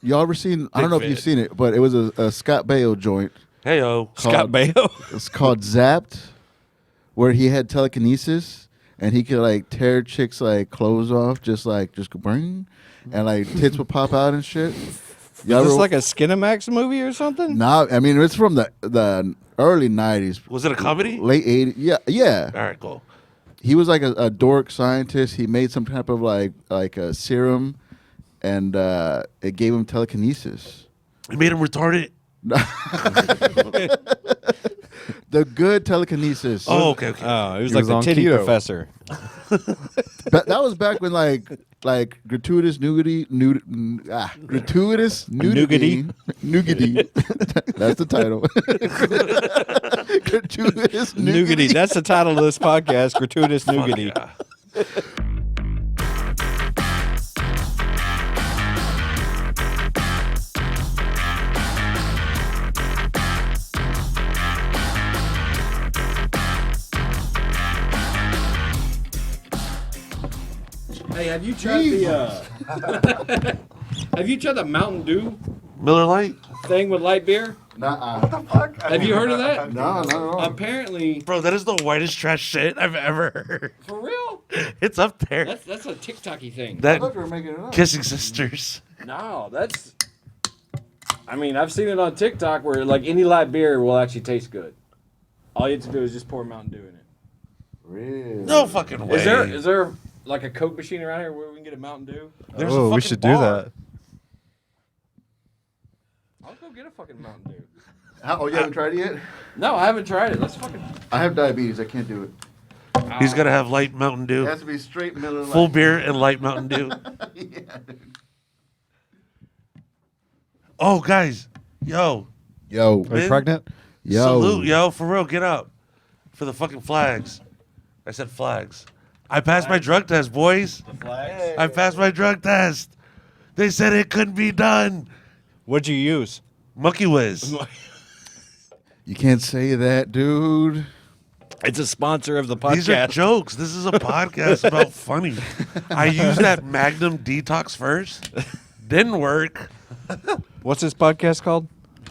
y'all ever seen? I don't know if you've seen it, but it was a Scott Baio joint. Heyo, Scott Baio. It's called Zapped, where he had telekinesis and he could like tear chicks like clothes off, just go bring, and like tits would pop out and shit. Is this like a Skinamax movie or something? Nah, I mean it's from the early '90s. Was it a comedy? Late '80s. Yeah. All right, cool. He was like a dork scientist. He made some type of like a serum, and it gave him telekinesis. It made him retarded. The good telekinesis. Oh, okay. Oh, he was He like was the on titty keto. professor. That was back when like gratuitous nougatty, gratuitous nudity, nougatty. That's the title. Gratuitous Nougatty. That's the title of this podcast. Gratuitous Nougatty. Yeah. Hey, have you tried the? Have you tried the Mountain Dew Miller Lite? thing with light beer? Nuh-uh. Have you heard of that? No, no. Apparently, Bro, that is the whitest trash shit I've ever heard. for real. It's up there. That's a TikToky thing. I That thought you were making it up. Kissing Sisters. No, that's. I mean, I've seen it on TikTok where like any light beer will actually taste good. All you have to do is just pour Mountain Dew in it. Really? No fucking way. Is there like a Coke machine around here where we can get a Mountain Dew? There's a Oh, we fucking should bar. do that. I'll go get a fucking Mountain Dew. Oh, you haven't tried it yet? No, I haven't tried it. Let's fucking. I have diabetes. I can't do it. He's got to have light Mountain It Dew. has to be straight Miller Lite. Full beer and light Mountain Dew. Yeah, dude. Oh, guys. Yo. Yo. Are you pregnant? Yo. Salute, yo. For real, get up. For the fucking flags. I said flags. I passed my drug test, boys. Flags. I passed my drug test. They said it couldn't be done. What'd you use? Monkey Whiz. You can't say that, dude. It's a sponsor of the These are podcast. jokes. This is a podcast about funny. I used that Magnum Detox first. Didn't work. What's this podcast called?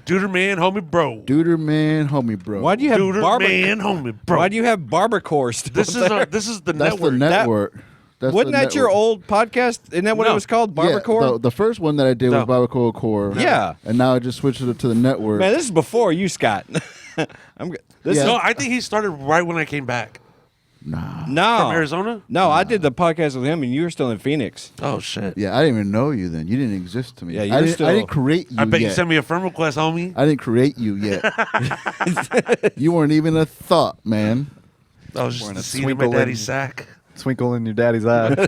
DuderManHomieBro. DuderManHomieBro. Why do you have DuderManHomieBro. Why do you have barbacore still This is there? this is the That's network. the network. That's Wasn't the that your network. old podcast? Isn't that what No. it was called? Yeah, Barbacore? the first one that I did No. was Barbacore Core. Yeah. And now I just switched it to the network. Man, this is before you, Scott. This Yeah. is, No, I think he started right when I came back Nah. no. from Arizona. No, I did the podcast with him, and you were still in Phoenix. Oh shit! Yeah, I didn't even know you then. You didn't exist to me. Yeah, you I were didn't, still- I didn't create you I bet yet. you sent me a friend request, homie. I didn't create you yet. You weren't even a thought, man. I was just Wearing the a seed in my twinkle daddy's in- sack. Twinkle in your daddy's eye.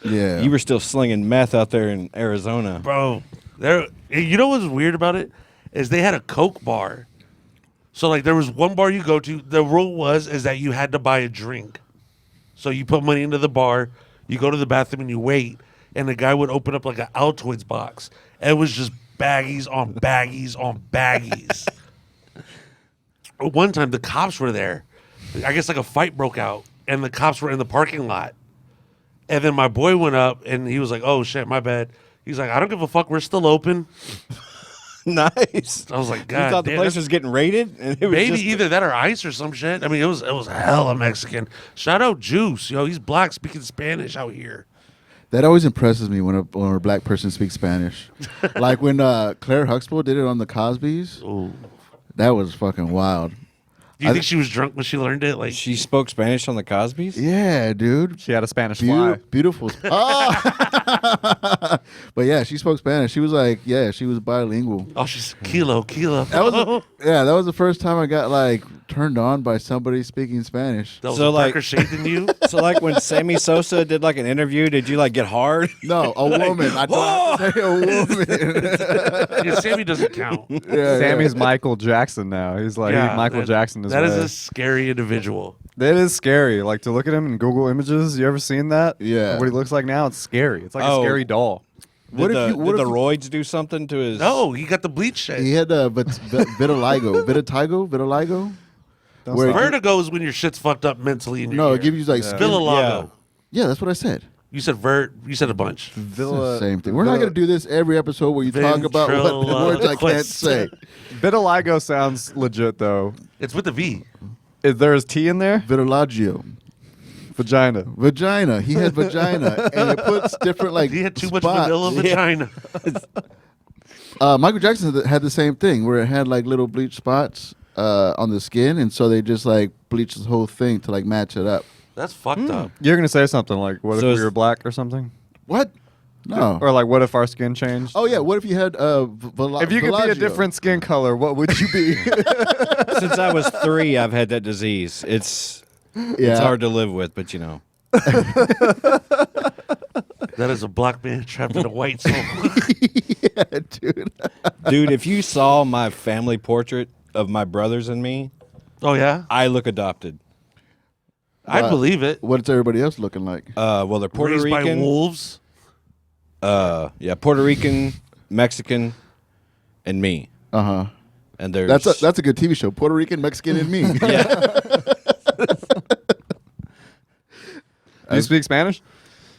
Yeah. You were still slinging meth out there in Arizona. Bro, there. You know what's weird about it is they had a Coke bar. So like there was one bar you go to. The rule is that you had to buy a drink. So you put money into the bar, you go to the bathroom and you wait, and the guy would open up like an Altoids box. And it was just baggies on baggies on baggies. One time the cops were there. I guess like a fight broke out, and the cops were in the parking lot. And then my boy went up, and he was like, "Oh shit, my bad." He's like, "I don't give a fuck. We're still open." Nice. I was like, You "God thought the damn, place that's- was getting raided? And it was maybe just either that or ice or some shit." I mean, it was hella Mexican. Shout out Juice, yo. He's black, speaking Spanish out here. That always impresses me when a black person speaks Spanish. Like when Claire Huxtable did it on the Cosbys. Ooh. That was fucking wild. Do you think she was drunk when she learned it? Like, She spoke Spanish on the Cosbys? Yeah, dude. She had a Spanish fly. Beautiful. Oh! But yeah, she spoke Spanish. She was like, yeah, she was bilingual. oh, she's kilo. That was the first time I got like turned on by somebody speaking Spanish. That was So, a like- darker shade than you. So like when Sammy Sosa did like an interview, did you like get hard? No, a woman. I don't have to say a woman. Yeah, Sammy doesn't count. Yeah, Sammy's Michael Jackson now. He's like Michael Jackson is That is a scary individual. That is scary. Like to look at him in Google Images. You ever seen that? Yeah. What he looks like now, it's scary. It's like Oh. a scary doll. What Did if the, you- what did if the you- roids do something to his? No, he got the bleach shit. He had vitiligo. Don't Where- stop. Vertigo is when your shit's fucked up mentally. In your No, ear. it gives you like Yeah. skin. Vitiligo. Yeah, that's what I said. You said vert. You said a bunch. It's the same thing. We're not going to do this every episode where you talk about what words I can't say. Vitiligo sounds legit though. It's with the V. Is there a T in there? Vitiligo. Vagina. Vagina. He had vagina, and it puts different like. He had too much spots. vanilla vagina. Michael Jackson had the same thing where it had like little bleach spots on the skin, and so they just like bleached the whole thing to like match it up. That's fucked up. You're gonna say something like, "What So if is- we were black or something?" What? No. Or like, "What if our skin changed?" Oh yeah. What if you had If you could be a different skin color, what would you be? Since I was 3, I've had that disease. It's hard to live with, but you know. That is a black man trapped in a white soul. Yeah, dude. Dude, if you saw my family portrait of my brothers and me, Oh yeah, I look adopted. I believe it. What's everybody else looking like? Well, they're Puerto Raised by Rican. wolves. Yeah, Puerto Rican, Mexican, and me. And there's that's a good TV show. Puerto Rican, Mexican, and me. Do you speak Spanish?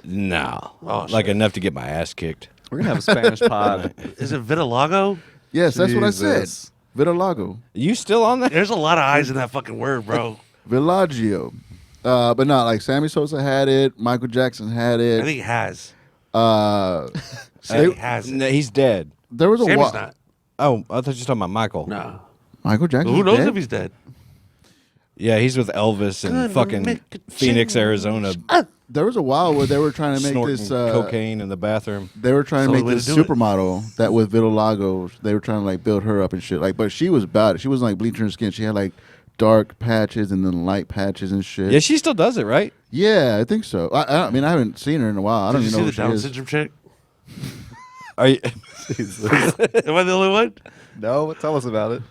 no, Oh, like shit. enough to get my ass kicked. We're gonna have a Spanish pod. Is it vitiligo? Yes, that's what I Jesus. said. Vitiligo. You still on that? There's a lot of eyes in that fucking word, bro. Villagio. But not like Sammy Sosa had it. Michael Jackson had I it. think he has. They- He has it. No, he's dead. there was a Sammy's while. not. Oh, I thought you were talking about Michael. No. Michael Jackson. Who knows if he's dead? Yeah, he's with Elvis in Gonna fucking make a Phoenix, change. Arizona, There was a while where they were trying to make snorting this. cocaine in the bathroom. They were trying to That's the make only way this to do it. supermodel that with vitiligo. They were trying to like build her up and shit. Like, but she was about it. She wasn't like bleaching her skin. She had like dark patches and then light patches and shit. Yeah, she still does it, right? Yeah, I think so. I mean, I haven't seen her in a while. I don't Did you even see know the who Down she is. syndrome chick? Are you? Am I the only one? No, tell us about it.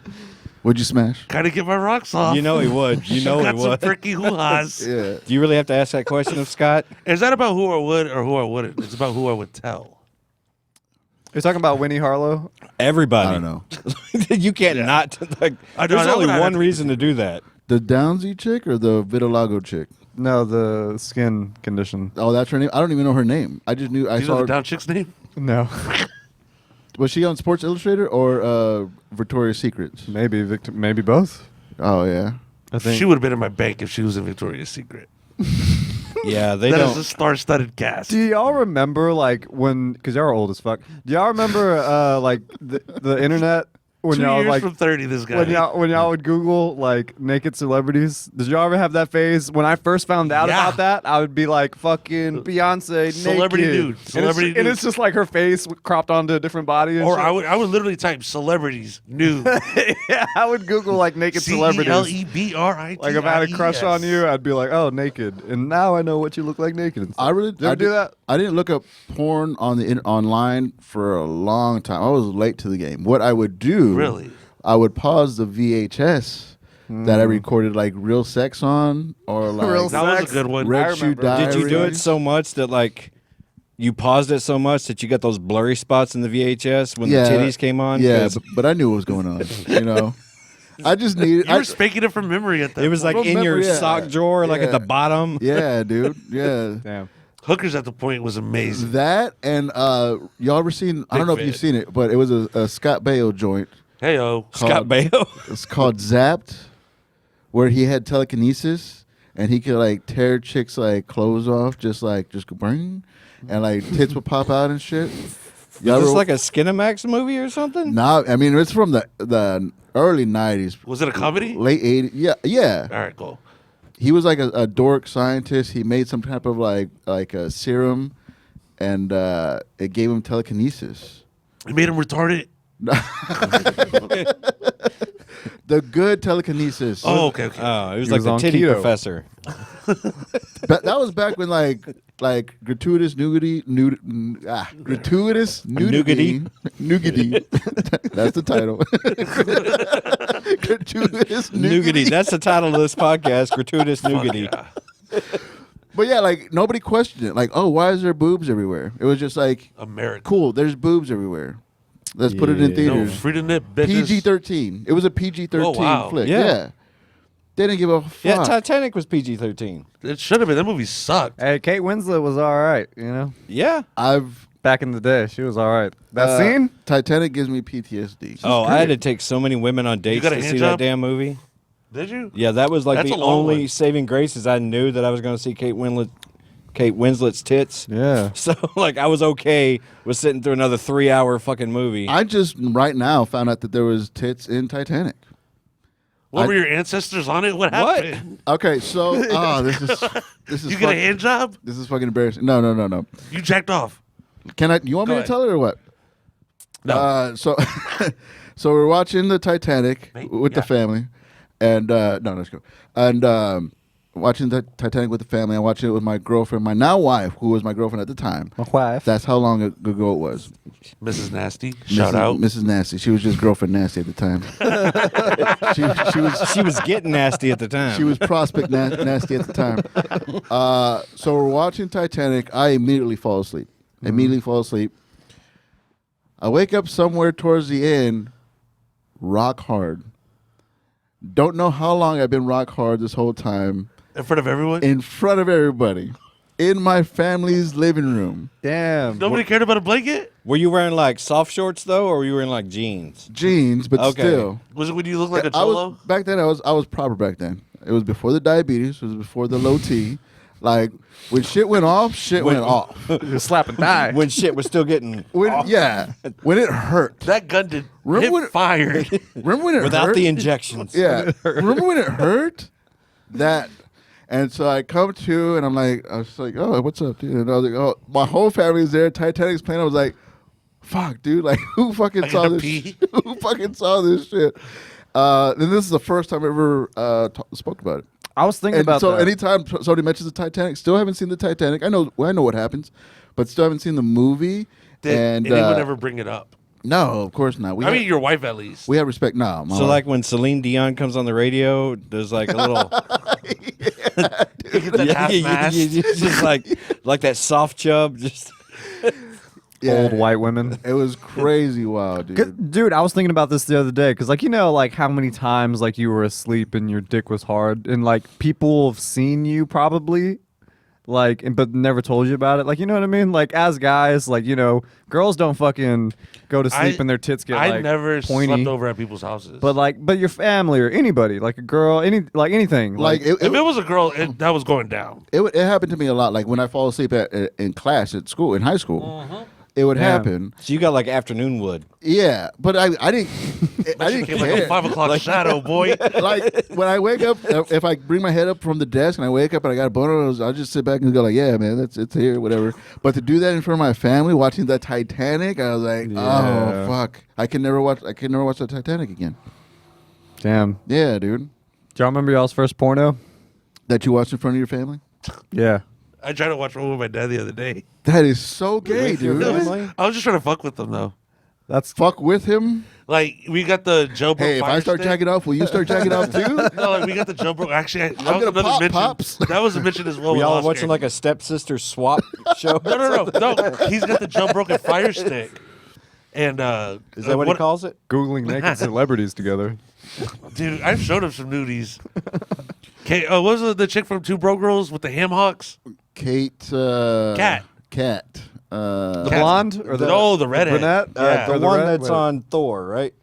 Would you smash? Gotta get my rocks off. You know he would. You know he Got some would. freaky hoo-has. Yeah. Do you really have to ask that question of Scott? Is that about who I would or who I wouldn't? It's about who I would tell. You're talking about Winnie Harlow? Everybody. I don't know. You can't not. Like, I know, there's that only would have one to- reason to do that. The Downsy chick or the vitiligo chick? No, the skin condition. Oh, that's her name. I don't even know her name. I just knew I Do you saw know her. the Down chick's name? No, Was she on Sports Illustrated or Victoria's Secrets? maybe maybe both. Oh yeah. I think She would have been in my bank if she was in Victoria's Secret. Yeah, they That is don't. a star-studded cast. Do y'all remember like when? Because y'all are old as fuck. Do y'all remember like the internet when 2 y'all years like from 30, this guy. when y'all would Google like naked celebrities? Did y'all ever have that phase? When I first found out Yeah. about that, I would be like fucking Beyonce Celebrity naked. nude. And Celebrity it's, and nude. it's just like her face cropped onto a different body. And Or shit. I would literally type celebrities nude. yeah, I would Google like naked celebrities. CELEBRITIES. Like if I had a crush on you, I'd be like, "Oh, naked," and now I know what you look like naked. and stuff. I really Did you ever do that? I didn't look up porn on the online for a long time. I was late to the game. What I would do, Really? I would pause the VHS that I recorded like real sex on, or like Real That was sex. a good one. Red I Shoe remember. Diaries. Did you do it so much that like you paused it so much that you got those blurry spots in the VHS when Yeah, the titties came on? Yeah, 'Cause but I knew what was going on. You know, I just needed. You were speaking it from memory at that it was like From in your memory, yeah. sock drawer, like at Yeah. the bottom. yeah, dude. Yeah. Damn. Hookers at the point was amazing. That and y'all ever seen? I don't know if you've Fit. seen it, but it was a Scott Baio joint. Hey-o. Scott Baio. It's called Zapped, where he had telekinesis and he could like tear chicks like clothes off, just go bring, and like tits would pop out and shit. Is this like a Skinamax movie or something? Nah, I mean it's from the early '90s, Was it a comedy? late '80s. Yeah. All right, cool. He was like a dork scientist. He made some type of like a serum, and it gave him telekinesis. It made him retarded. The good telekinesis. Oh, okay, okay. Oh, it was He like was the on titty keto. professor. That was back when like gratuitous nougaty, gratuitous nudity, nougaty. That's the title. Gratuitous Nougaty. That's the title of this podcast. Gratuitous Nougaty. Yeah. But yeah, like nobody questioned it. Like, oh, why is there boobs everywhere? It was just like, America. cool. There's boobs everywhere. Let's put it in Yeah. No, theaters. freedom net bitches. PG-13. It was a PG-13 Oh, wow. flick. Yeah. Yeah. They didn't give a fuck. Yeah, Titanic was PG-13. It should have been. That movie sucked. Hey, Kate Winslet was all right. You know, Yeah. back in the day, she was all right. That scene. Titanic gives me PTSD. Oh, I had to take so many women on dates got a to hand see job? that damn movie. Did you? Yeah, that was like That's the a long only one. saving grace is I knew that I was going to see Kate Winslet's tits. Yeah. So like I was okay with sitting through another 3-hour fucking movie. I just right now found out that there was tits in Titanic. What were your ancestors on it? What happened? Okay, so this is You get a hand job? This is fucking embarrassing. No. You jacked off? Can I? You want Go me ahead. to tell it or what? No. So so we're watching the Titanic Mate, with the yeah. family, and no, let's go. And watching the Titanic with the family. I'm watching it with my girlfriend, my now wife, who was my girlfriend at the time. My wife. That's how long ago it was. Mrs. Nasty. Shout Mrs. out. Mrs. Nasty. She was just girlfriend nasty at the time. She was getting nasty at the time. She was prospect nasty at the time. So we're watching Titanic. I immediately fall asleep. I wake up somewhere towards the end, rock hard. Don't know how long I've been rock hard this whole time. In front of everyone? In front of everybody. In my family's living room. Damn. Nobody cared about a blanket? Were you wearing like soft shorts though, or were you wearing like jeans? Jeans, but Okay. still. Was it when you looked like a I cholo? was back then. I was proper back then. It was before the diabetes. It was before the low T. Like when shit went off, shit went off. You're slapping thigh. When shit was still getting When when it hurt. That gun did Remember hit when it- fire. Remember when it without hurt? the injections. Yeah. Remember when it hurt? That. And so I come to and I was like, oh, what's up, dude? And I was like, oh, my whole family's there. Titanic's playing. I was like, fuck, dude. Like, who fucking I saw gotta this? pee. Who fucking saw this shit? And this is the first time I ever spoke about it. I was thinking And about so that. anytime somebody mentions the Titanic, still haven't seen the Titanic. I know what happens, but still haven't seen the movie. Did and anyone ever bring it up? no, of course not. I mean, your wife at least. we have respect. No, my So wife. like when Celine Dion comes on the radio, there's like a little You get that half mast. just like that soft chub. Just Yeah, Old white women. It was crazy wild, dude. Dude, I was thinking about this the other day because, like, you know, like how many times like you were asleep and your dick was hard, and like people have seen you probably, like, but never told you about it. Like, you know what I mean? Like, as guys, like, you know, girls don't fucking go to sleep and their tits get I like never pointy. slept over at people's houses. But your family or anybody, like a girl, anything, Like if it was a girl, that was going down. it happened to me a lot. Like when I fall asleep in class at school, in high school, it would Yeah. happen. so you got like afternoon wood. Yeah, but I didn't. I didn't Came like a care. 5 o'clock shadow, boy. Like when I wake up, if I bring my head up from the desk and I wake up and I got a boner, I'll just sit back and go like, "Yeah, man, it's here, whatever." But to do that in front of my family, watching the Titanic, I was like, Yeah. "Oh fuck, I can never watch the Titanic again." Damn. Yeah, dude, Do y'all remember y'all's first porno? that you watched in front of your family. Yeah. I tried to watch one with my dad the other day. That is so gay, With your dude. family? I was just trying to fuck with them though. That's Fuck with him. Like we got the jailbroke. Hey, if fire I start stick. jacking off, will you start jacking off too? No, like we got the jailbroke. Actually, that was gonna another pop, mention. Pops. That was a mention as well. We with all Oscar. watching like a stepsister swap show. No. He's got the jailbroken fire stick. And Is that what he calls it? Googling naked celebrities together. Dude, I've showed him some nudies. Okay, what was the chick from Two Bro Girls with the ham hocks? Kate. Cat. Cat. The blonde or the No, the redhead. brunette? Yeah. The Or one red- that's wait. on Thor, right?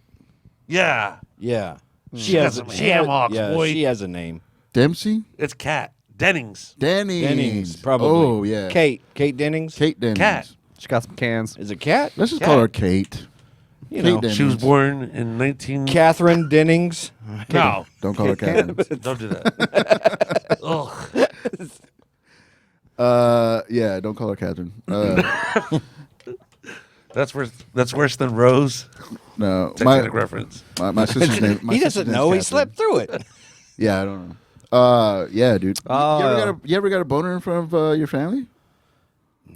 Yeah. Yeah. She got some ham hocks, yeah, boy. she has a name. Dempsey. It's Cat. Dennings. Dennings. Dennings, probably. Oh yeah. Kate Dennings. Kate Dennings. Cat. She got some cans. Is it Cat? Let's just Cat. call her Kate. You Kate know. Dennings. She was born in 19... Catherine Dennings. No. Don't call her Cat. Don't do that. Ugh. Yeah, don't call her Catherine. That's worse than Rose. No, Titanic reference. my sister's name. My He sister's doesn't name's know. He Catherine. slept through it. Yeah, I don't know. Yeah, dude. Oh. You ever got a boner in front of your family?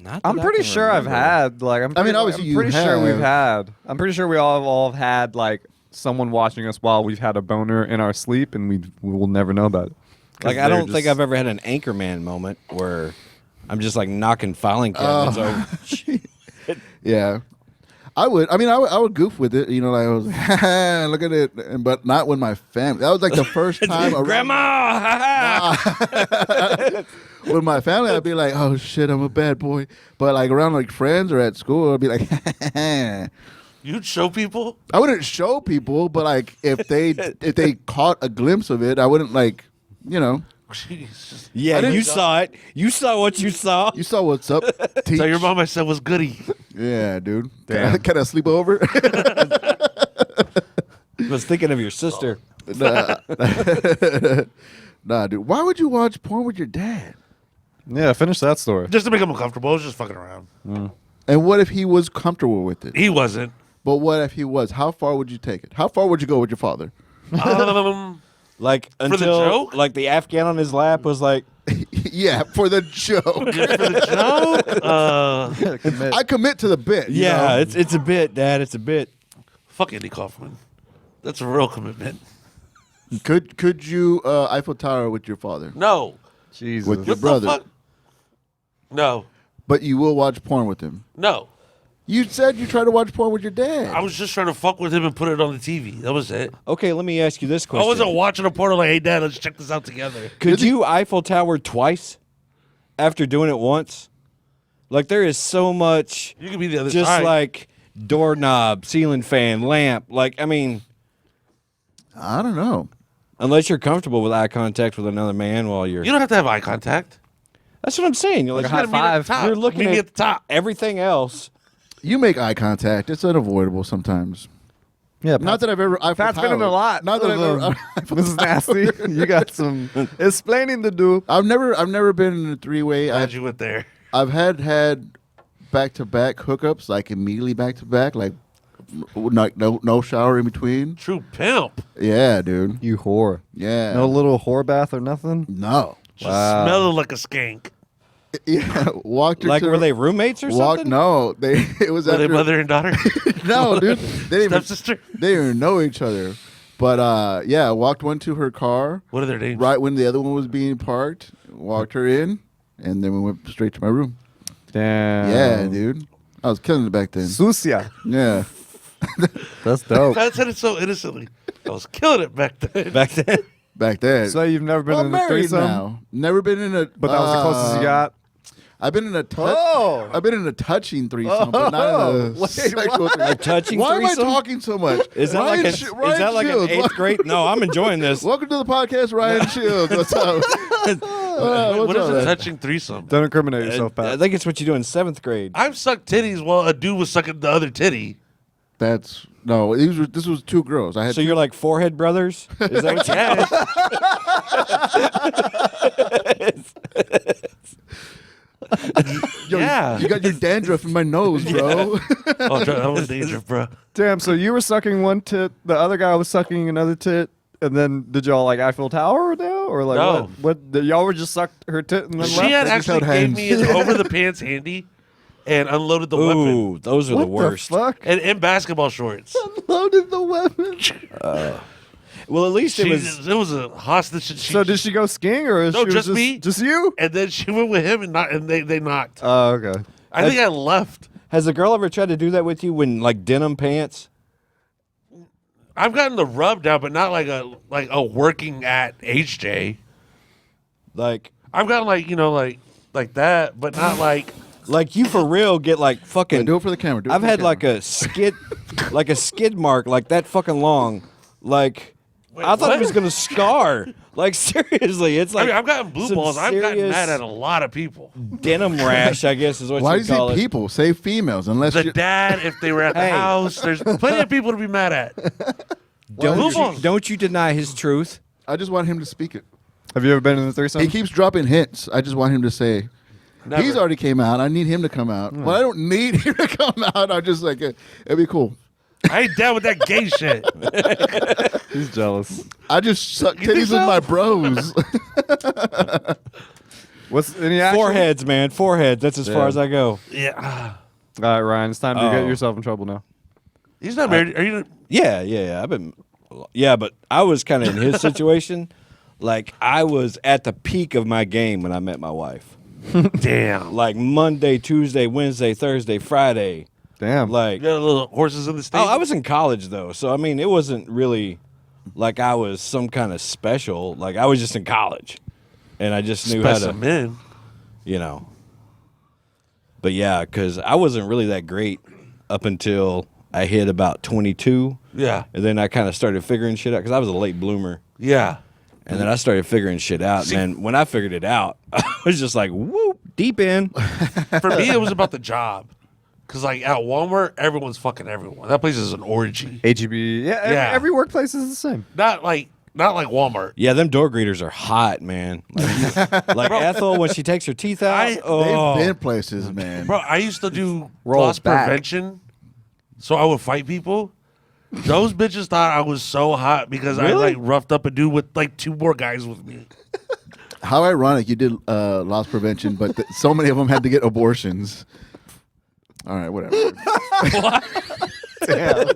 Not I'm that I pretty can sure I've remember. had like I'm pretty, obviously I'm you pretty sure we've have. had. I'm pretty sure we all have had like someone watching us while we've had a boner in our sleep, and we will never know about it. 'Cause Like I they're don't think just- I've ever had an Anchorman moment where I'm just like knocking filing cabinets over. Yeah. I would. I mean, I would goof with it. You know, like I was, look at it, but not when my family. That was like the first time. Grandma. With my family, I'd be like, "Oh shit, I'm a bad boy." But like around like friends or at school, I'd be like, You'd show people. I wouldn't show people, but like if they caught a glimpse of it, I wouldn't like, you know. Jesus. Yeah, you saw it. You saw what you saw. You saw what's up. Teach. Tell your mom I said was goody. Yeah, dude. Damn. Can I sleep over? I was thinking of your sister. Nah. Nah, dude. Why would you watch porn with your dad? Yeah, finish that story. Just to make him uncomfortable. I was just fucking around. And what if he was comfortable with it? He wasn't. But what if he was? How far would you take it? How far would you go with your father? Like the until joke? like the Afghan on his lap was like, Yeah, for the joke. For the joke? I commit to the bit. you yeah, know? it's a bit, Dad. It's a bit. Fuck Andy Kaufman. That's a real commitment. Could you Eiffel Tower with your father? No. Jesus. With your What brother? the fuck? No. But you will watch porn with him. No. You said you tried to watch porn with your dad. I was just trying to fuck with him and put it on the TV. That was it. Okay, let me ask you this question. I wasn't watching a porno like, hey, Dad, let's check this out together. Could you Eiffel Tower twice after doing it once? Like there is so much You could be the other just side. like doorknob, ceiling fan, lamp. Like, I mean, I don't know. unless you're comfortable with eye contact with another man while you're. You don't have to have eye contact. That's what I'm saying. You're like, Like a high You gotta meet at the five. top. You're looking Meet me at at the top. everything else. You make eye contact. It's unavoidable sometimes. Yeah, Not that I've ever. Pat's been in a lot. Not that I've ever. This is nasty. You got some explaining to do. I've never been in a three-way. Glad you went there. I've had back-to-back hookups, like immediately back-to-back, like no shower in between. True pimp. Yeah, dude. You whore. Yeah. No little whore bath or nothing. No. Just Wow. smelling like a skank. Yeah. Walked her Like, to were they roommates or something? No, they. It was Were they after. mother and daughter? No, dude. They didn't even. Stepsister? They didn't even know each other. But yeah, walked one to her car What are their names? right when the other one was being parked. Walked her in, and then we went straight to my room. Damn. Yeah, dude. I was killing it back then. Sucia. Yeah. That's dope. Pat said it so innocently. I was killing it back then. Back then? Back then. So you've never been I'm in a married threesome? now. Never been in a. But that was the closest you got? I've been in a touch. Oh. I've been in a touching threesome, but not in a Wait, sexual what? threesome. Touching Why thriesome? am I talking so much? Is that like, Ryan an Shields. eighth grade? No, I'm enjoying this. Welcome to the podcast, Ryan Shields. What's up? What is up, a man? touching threesome? Don't incriminate yourself, I Pat. think it's what you do in 7th grade. I've sucked titties while a dude was sucking the other titty. That's no. This was two girls. I had. So you're like forehead brothers? Is that what you Yo, Yeah. You got your dandruff in my nose, bro. Oh, that was dangerous, bro. Damn, so you were sucking one tit, the other guy was sucking another tit, and then did y'all like Eiffel Tower now? Or like No. what? Y'all were just sucked her tit and then She left? had They just actually held gave me an over the pants handy and unloaded the weapon. Ooh, those are What the worst. fuck? And in basketball shorts. Loaded the weapon. Well, at least it It was a hostage. So did she go skiing or No, she was just me. Just you? And then she went with him and they knocked. Oh, okay. I think I left. Has a girl ever tried to do that with you when like denim pants? I've gotten the rub down, but not like a working at HJ. Like I've gotten like that, but not like you for real get like fucking. Do it for the camera. Do it I've for the had like camera. a skid mark like that fucking long. Like Wait, I thought what? it was gonna scar. Like seriously, it's like I've gotten blue some balls. I've gotten serious mad at a lot of people. denim rash. I guess is what Why you do you call say it. people? Say females, unless The you. dad, if they were at the Hey. house, there's plenty of people to be mad at. Blue balls. Don't you deny his truth? I just want him to speak it. Have you ever been in a threesome? He keeps dropping hints. I just want him to say. Never. He's already came out. I need him to come out. Well, I don't need him to come out. I'm just like, it'd be cool. I ain't down with that gay shit. He's jealous. I just suck You think titties with so? my bros. What's any action? Foreheads, man. Foreheads. That's as far Yeah. as I go. Yeah. All right, Ryan, it's time to Oh. get yourself in trouble now. He's not married. Are you? Yeah. I've been. Yeah, but I was kind of in his situation. Like I was at the peak of my game when I met my wife. Damn. Like Monday, Tuesday, Wednesday, Thursday, Friday. Damn. Like, You got little horses in the oh, stable. I was in college though, so I mean, it wasn't really like I was some kind of special. Like I was just in college, and I just knew how to, Specimen. you know. But yeah, because I wasn't really that great up until I hit about 22, Yeah. and then I kind of started figuring shit out because I was a late bloomer. Yeah. And then I started figuring shit out. See- And then when I figured it out, I was just like, whoop, deep in. For me, it was about the job. Because, like, at Walmart, everyone's fucking everyone. That place is an orgy. HEB. Yeah, Yeah. every workplace is the same. Not like Walmart. Yeah, them door greeters are hot, man. Like Ethel, when she takes her teeth out. They've been places, man. Bro, I used to do Roll loss back. prevention. So I would fight people. Those bitches thought I was so hot because I, like, roughed up a dude with, like, 2 more guys with me. How ironic you did loss prevention, but so many of them had to get abortions. All right, whatever. Damn. I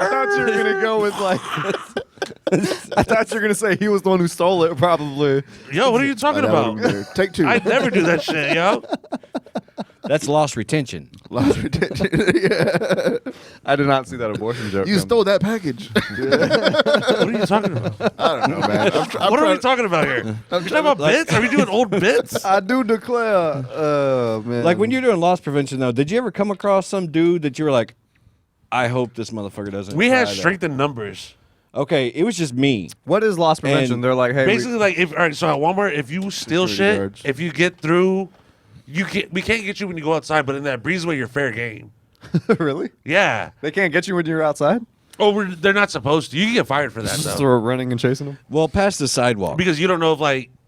thought you were gonna go with like. I thought you were gonna say he was the one who stole it. Probably. Yo, what are you talking That about? would've been weird. Take 2. I'd never do that shit, yo. That's loss retention. Loss retention. Yeah. I did not see that abortion joke. You stole that package. What are you talking about? I don't know, man. What are we talking about here? You talking about bits? Are we doing old bits? I do declare. Man. Like when you're doing loss prevention, though, did you ever come across some dude that you were like, I hope this motherfucker doesn't We had try that." strength in numbers. Okay, it was just me. What is loss prevention? And They're like, hey, Basically, like, all right, so at Walmart, if you steal Security shit, guards. if you get through, we can't get you when you go outside, but in that breezeway, you're fair game. really? Yeah. They can't get you when you're outside. Oh, they're not supposed to. You can get fired for that, Just though. throw running and chasing them. Well, past the sidewalk. Because you don't know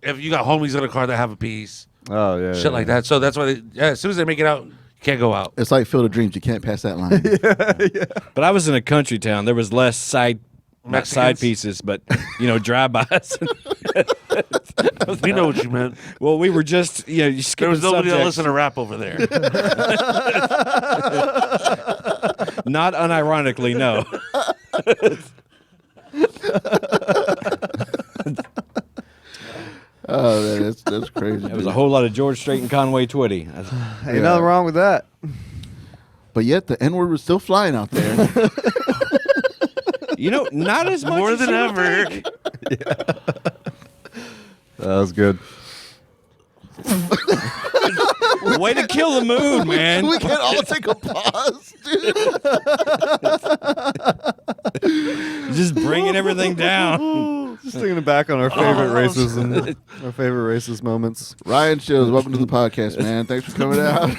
if you got homies in a car that have a piece, Oh yeah. shit like that. So that's why, as soon as they make it out, you can't go out. It's like Field of Dreams. You can't pass that line. But I was in a country town. There was less not Mexicans? side pieces, but, drive-bys. We know what you meant. Well, we were just, you There skipping was nobody that subjects. listened to rap over there. Not unironically, no. Oh, man, that's crazy. It was a whole lot of George Strait and Conway Twitty. Ain't nothing wrong with that. But yet the N-word was still flying out there. Not as much More as than you would ever. think. That was good. Way to kill the mood, man. We can all take a pause, dude. Just bringing everything down. Just thinking back on our favorite racism, our favorite racist moments. Ryan Shields, welcome to the podcast, man. Thanks for coming out.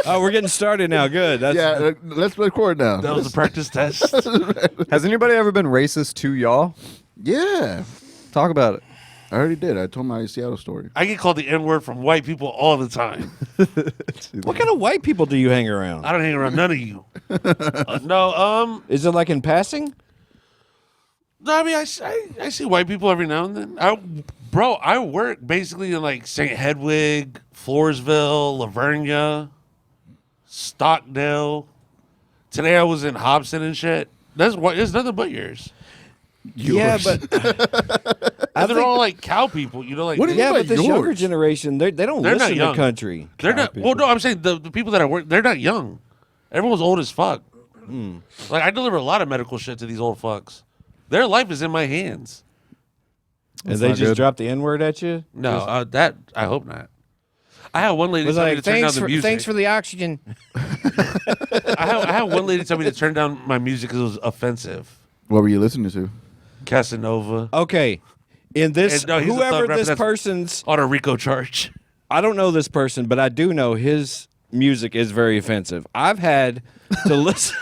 Oh, we're getting started now. Good. That's, Yeah, let's record now. That was a practice test. Has anybody ever been racist to y'all? Yeah, Talk about it. I already did. I told my Seattle story. I get called the N-word from white people all the time. What kind of white people do you hang around? I don't hang around none of you. No, Is it like in passing? I mean, I see white people every now and then. I work basically in like St. Hedwig, Floresville, Lavernia, Stockdale. Today I was in Hobson and shit. It's nothing but yours. Yeah, Yours. but And they're all like cow people, like What do you yeah, mean but by this younger yours? generation, they don't They're not listen to young. country. they're not. Well, no, I'm saying the people that I work, they're not young. Everyone's old as fuck. Like I deliver a lot of medical shit to these old fucks. Their life is in my hands. And That's they not just good. dropped the N word at you? No, that I hope not. I had one lady Was tell me like, to turn down the music. thanks for the oxygen. I had one lady tell me to turn down my music because it was offensive. What were you listening to? Casanova Okay. In this, And no, he's a whoever thug rapper. this That's- person's, on a RICO charge. I don't know this person, but I do know his music is very offensive. I've had to listen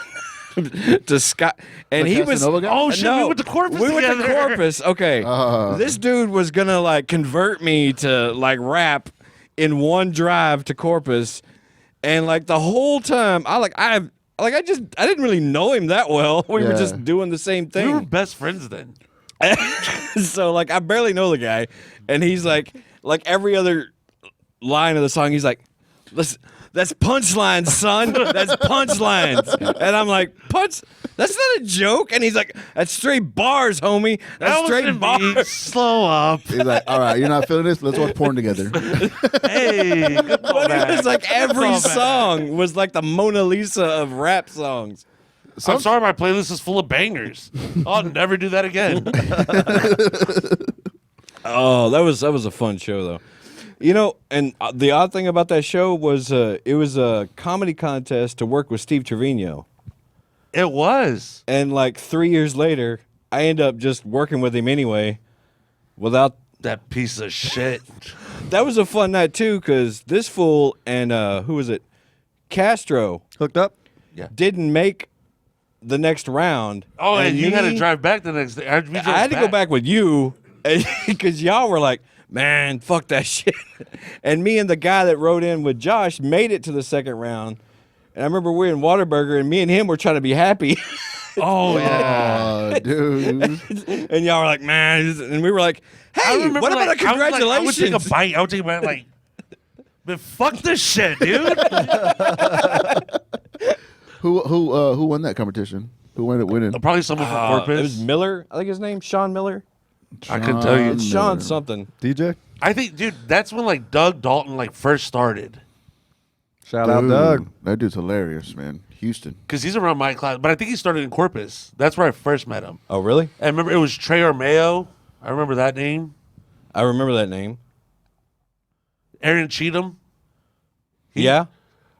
to Scott, and The he was. Casanova guy? Oh, shit, we went to Corpus We went to together. Corpus. Okay, this dude was gonna like convert me to like rap in one drive to Corpus, and like the whole time, I didn't really know him that well. We were Yeah. just doing the same We were thing. best friends then. So like I barely know the guy, and he's like every other line of the song, he's like, That's punchlines, son. That's punchlines. And I'm like, punch? That's not a joke. And he's like, that's straight bars, homie. That's straight bars. Slow up. He's like, all right, you're not feeling this? Let's watch porn together. Hey, good But it was like every callback. song was like the Mona Lisa of rap songs. I'm sorry, my playlist is full of bangers. I'll never do that again. Oh, that was a fun show though. You know, and the odd thing about that show was it was a comedy contest to work with Steve Trevino. It was. And like 3 years later, I end up just working with him anyway without. That piece of shit. That was a fun night too, because this fool and who was it? Castro Hooked up? didn't make the next round. Oh, and you had to me- drive back the next day. I had to go back with you because y'all were like, man, fuck that shit. And me and the guy that rode in with Josh made it to the second round. And I remember we were in Whataburger and me and him were trying to be happy. Oh, yeah. Oh, dude. And y'all were like, man. And we were like, hey, what about a congratulations? I would take a bite. I would take a bite like, but fuck this shit, dude. Who won that competition? Who ended up winning? Probably someone from Corpus. It was Miller. I think his name, Sean Miller. I couldn't tell you. It's Sean something. DJ? I think, dude, that's when like Doug Dalton like first started. Shout out Dude, Doug. That dude's hilarious, man. Houston. Because he's around my class. But I think he started in Corpus. That's where I first met him. Oh, really? And remember, it was Trey Armeo. I remember that name. I remember that name. Aaron Cheatham. Yeah?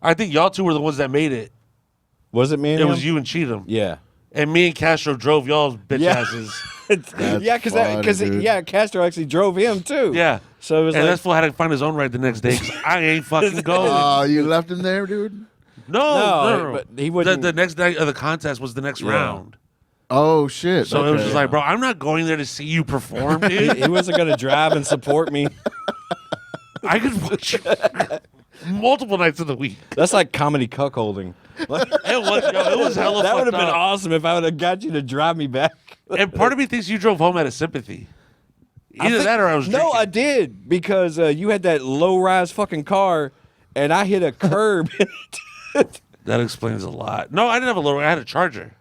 I think y'all two were the ones that made it. Was it me and It him? was you and Cheatham. Yeah. And me and Castro drove y'all's bitch Yeah. asses. Yeah, funny, dude. Castro actually drove him too. Yeah. So it was And like, that's fool had to find his own ride the next day because I ain't fucking going. Oh, you left him there, dude? No. but he wouldn't- The next day of the contest was the next round. Oh, shit. So it was Okay. just like, bro, I'm not going there to see you perform, dude. he wasn't going to drive and support me. I could watch you multiple nights of the week. That's like comedy cuckolding. It was hella That would have fucked been up. awesome if I would have got you to drive me back. And part of me thinks you drove home out of sympathy. Either that or I was No, drinking. I did because you had that low-rise fucking car, and I hit a curb. That explains a lot. No, I didn't have a low. I had a Charger.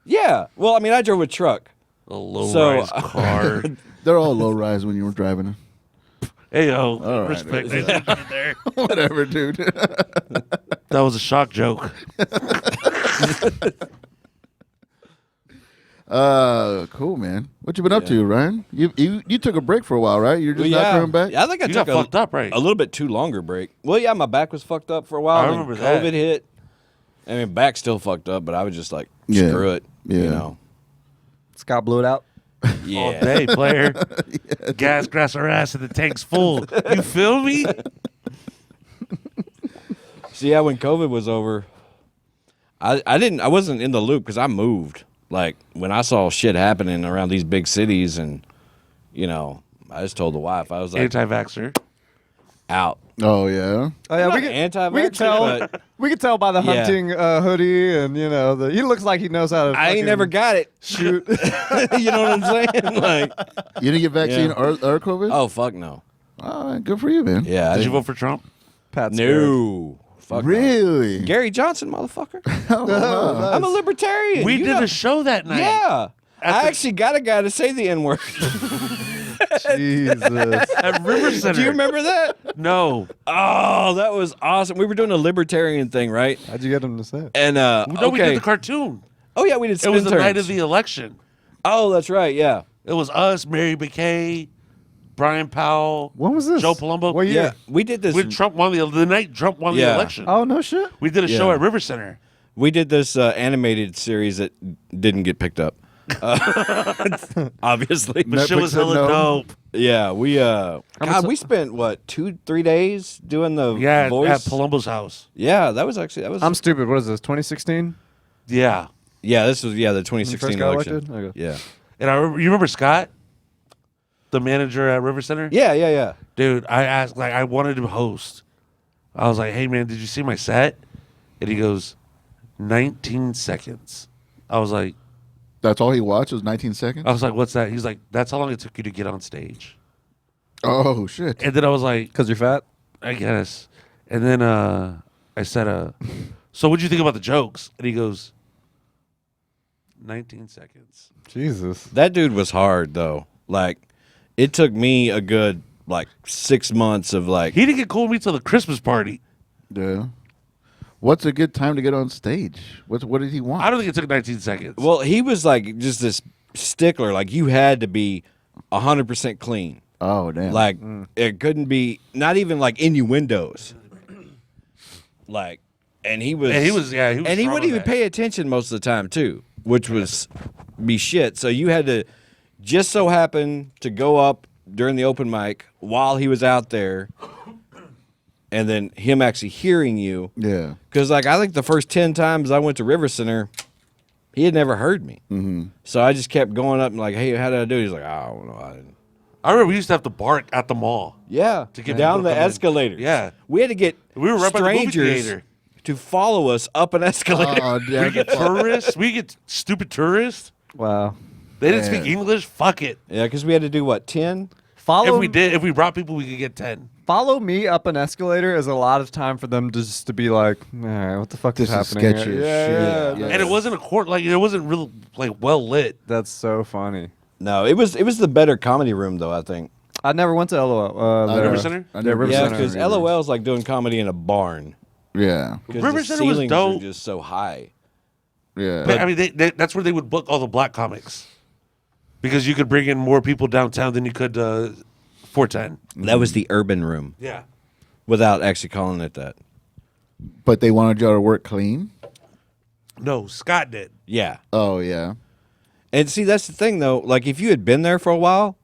Yeah. Well, I mean, I drove a truck. A low-rise car. They're all low rise when you were driving it. Hey, yo. All right, Respect. dude. There. Whatever, dude. That was a shock joke. Cool, man. What you been up to, Ryan? You took a break for a while, right? You're just not coming back. Yeah, I think I You took got fucked up, right? a little bit too longer break. Well, yeah, my back was fucked up for a while. I then remember that. COVID hit. I mean, back still fucked up, but I was just like, Yeah. screw it. You Yeah. know. Scott blew it out. All Yeah. day, player. Gas, grass, or ass, and the tank's full. You feel me? So yeah, when COVID was over, I wasn't in the loop because I moved. Like when I saw shit happening around these big cities, and you know, I just told the wife, I was like, Anti-vaxxer. out. Oh yeah. Oh yeah, I'm we not could anti-vaxxer, tell. but We could tell by the Yeah. hunting hoodie, and you know, he looks like he knows how to. I ain't never got it. shoot. You know what I'm saying? Like, You didn't get vaccine Yeah. or COVID? oh fuck no. Oh, good for you, man. Yeah. I Did you didn't- vote for Trump? Pat's scared. No. Fuck no. Really? Gary Johnson, motherfucker. Oh, wow. I'm a libertarian. We You did know- a show that night. Yeah. At I the- actually got a guy to say the N word. Jesus. At River Center. Do you remember that? No. Oh, that was awesome. We were doing a libertarian thing, right? How'd you get him to say it? And No, we okay. did the cartoon. Oh yeah, we did. It Spin was the night turns. of the election. Oh, that's right. Yeah. It was us, Mary McKay, Brian Powell, When was this? Joe Palumbo. What year? Yeah. We did this. When Trump won the night Trump won the Yeah. election. Oh no shit. We did a show Yeah. at River Center. We did this animated series that didn't get picked up. Obviously. But shit Netflix was said hella no. dope. Yeah, we God, we spent what 2-3 days doing the Yeah, voice. at Palumbo's house. Yeah, that was I'm stupid. What is this? 2016? Yeah. yeah, this was the When you 2016 first got election. elected? Okay. Yeah. And you remember Scott? The manager at River Center? Yeah. Dude, I asked, like, I wanted to host. I was like, hey, man, did you see my set? And he goes, 19 seconds. I was like, That's all he watched was 19 seconds? what's that? He's like, that's how long it took you to get on stage. Oh, shit. And then I was like, Because you're fat? I guess. And then I said, so what'd you think about the jokes? And he goes, 19 seconds. Jesus. That dude was hard though. Like, it took me a good 6 months of like. He didn't get cool with me till the Christmas party. Yeah. What's a good time to get on stage? What did he want? I don't think it took 19 seconds. Well, he was like just this stickler. Like, you had to be 100% clean. Oh damn. Like, it couldn't be not even like innuendos. Like, and he was, and he was and he strong wouldn't on even that. pay attention most of the time too, which was be shit. So you had to just so happen to go up during the open mic while he was out there, and then him actually hearing you. Yeah. Because like I think the first 10 times I went to River Center, he had never heard me. Mm-hmm. So I just kept going up and like, hey, how did I do? He's like, I don't know. I didn't. I remember we used to have to bark at the mall. Yeah, To get down people the to come in. escalators. Yeah. We had to get We were right by the movie strangers theater. to follow us up an escalator. Oh We damn. get tourists. We get stupid tourists. Wow. They didn't Man. speak English. Fuck it. Yeah, because we had to do what, 10? If we brought people, we could get 10. Follow me up an escalator is a lot of time for them to just to be like, all right, what the fuck This is is happening sketchy here? as shit. Yeah. And it wasn't a court, like, it wasn't real, like, well lit. That's so funny. No, it was the better comedy room though, I think. I never went to LOL. I River never- Center? I never River Yeah, Center. because LOL is like doing comedy in a barn. Yeah. 'Cause River the Center was ceilings dope. are just so high. Yeah. I mean, that's where they would book all the black comics. Because you could bring in more people downtown than you could 410. That was the urban room, Yeah. without actually calling it that. But they wanted y'all to work clean. No, Scott did. Yeah. Oh yeah. And see, that's the thing, though. Like, if you had been there for a while,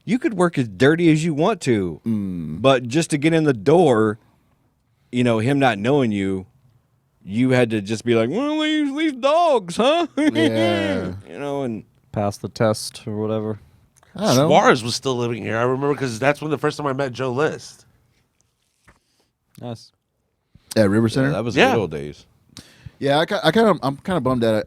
you could work as dirty as you want to. But just to get in the door, him not knowing you, you had to just be like, well, these dogs, huh? Yeah. And Pass the test or whatever. I don't know. Suarez was still living here. I remember because that's when the first time I met Joe List. Nice. At River Center. that was Yeah. the good old days. Yeah, I'm kind of bummed that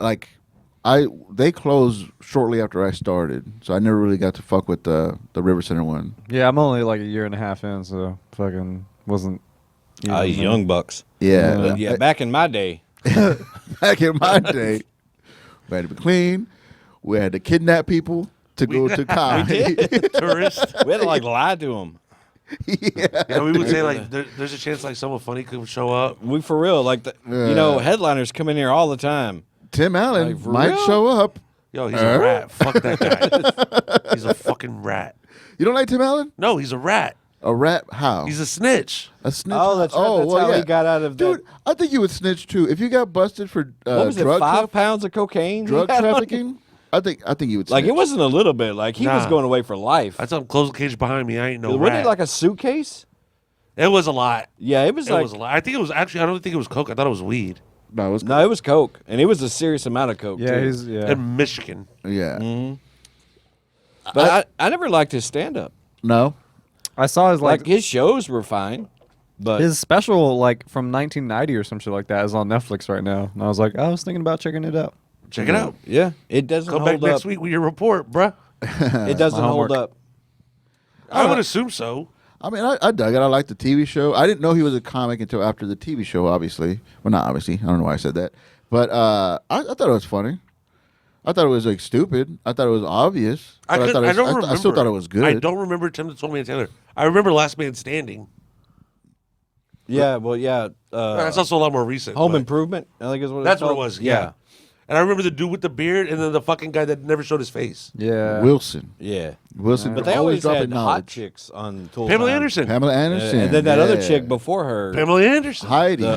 they closed shortly after I started, so I never really got to fuck with the River Center one. Yeah, I'm only like a year and a half in, so fucking wasn't. These young bucks. Yeah, But yeah, back in my day, back in my day, we had to be clean. We had to kidnap people to go to comedy. Tourist. we had to like lie to them. Yeah, we would say like there's a chance like someone funny could show up. We for real, like headliners come in here all the time. Tim Allen Like, for might real? show up. Yo, he's a rat. Fuck that guy. He's a fucking rat. You don't like Tim Allen? No, he's a rat. A rat? How? He's a snitch. a snitch. Oh, that's right. That's how he got out of Dude, that. I think you would snitch too if you got busted for What was it? drug 5 pounds of cocaine? drug he had on trafficking. I think you would. Like, snitch. it wasn't a little bit. Like, he was Nah. going away for life. I told him close the cage behind me. I ain't no Wasn't rat. it like a suitcase? It was a lot. Yeah, it was It like. was a lot. I think it was actually. I don't think it was coke. I thought it was weed. No, it was No, it was coke, and it was a serious amount of coke. Yeah, too. In Michigan. yeah. But I never liked his stand up. No. I saw his Like, his shows were fine, but his special like from 1990 or some shit like that is on Netflix right now, and I was like, I was thinking about checking it out. Check it out. yeah, it doesn't Come hold back up. next week with your report, bruh. It doesn't My hold homework. up. I would assume so. I mean, I dug it. I liked the TV show. I didn't know he was a comic until after the TV show, obviously. Well, not obviously. I don't know why I said that. But I thought it was funny. I thought it was like stupid. I thought it was obvious. I but don't remember. I still thought it was good. I don't remember Tim the Toll Man Taylor. I remember Last Man Standing. Yeah, well, yeah. That's also a lot more recent. Home but Improvement, I think is what it's That's what it called. was. Yeah. And I remember the dude with the beard, and then the fucking guy that never showed his face. Yeah. Wilson. Yeah. Wilson. But they always dropping had hot knowledge. chicks on Tool Pamela Time. Anderson. Pamela Anderson. And then that other yeah. chick before her. Pamela Anderson. Heidi.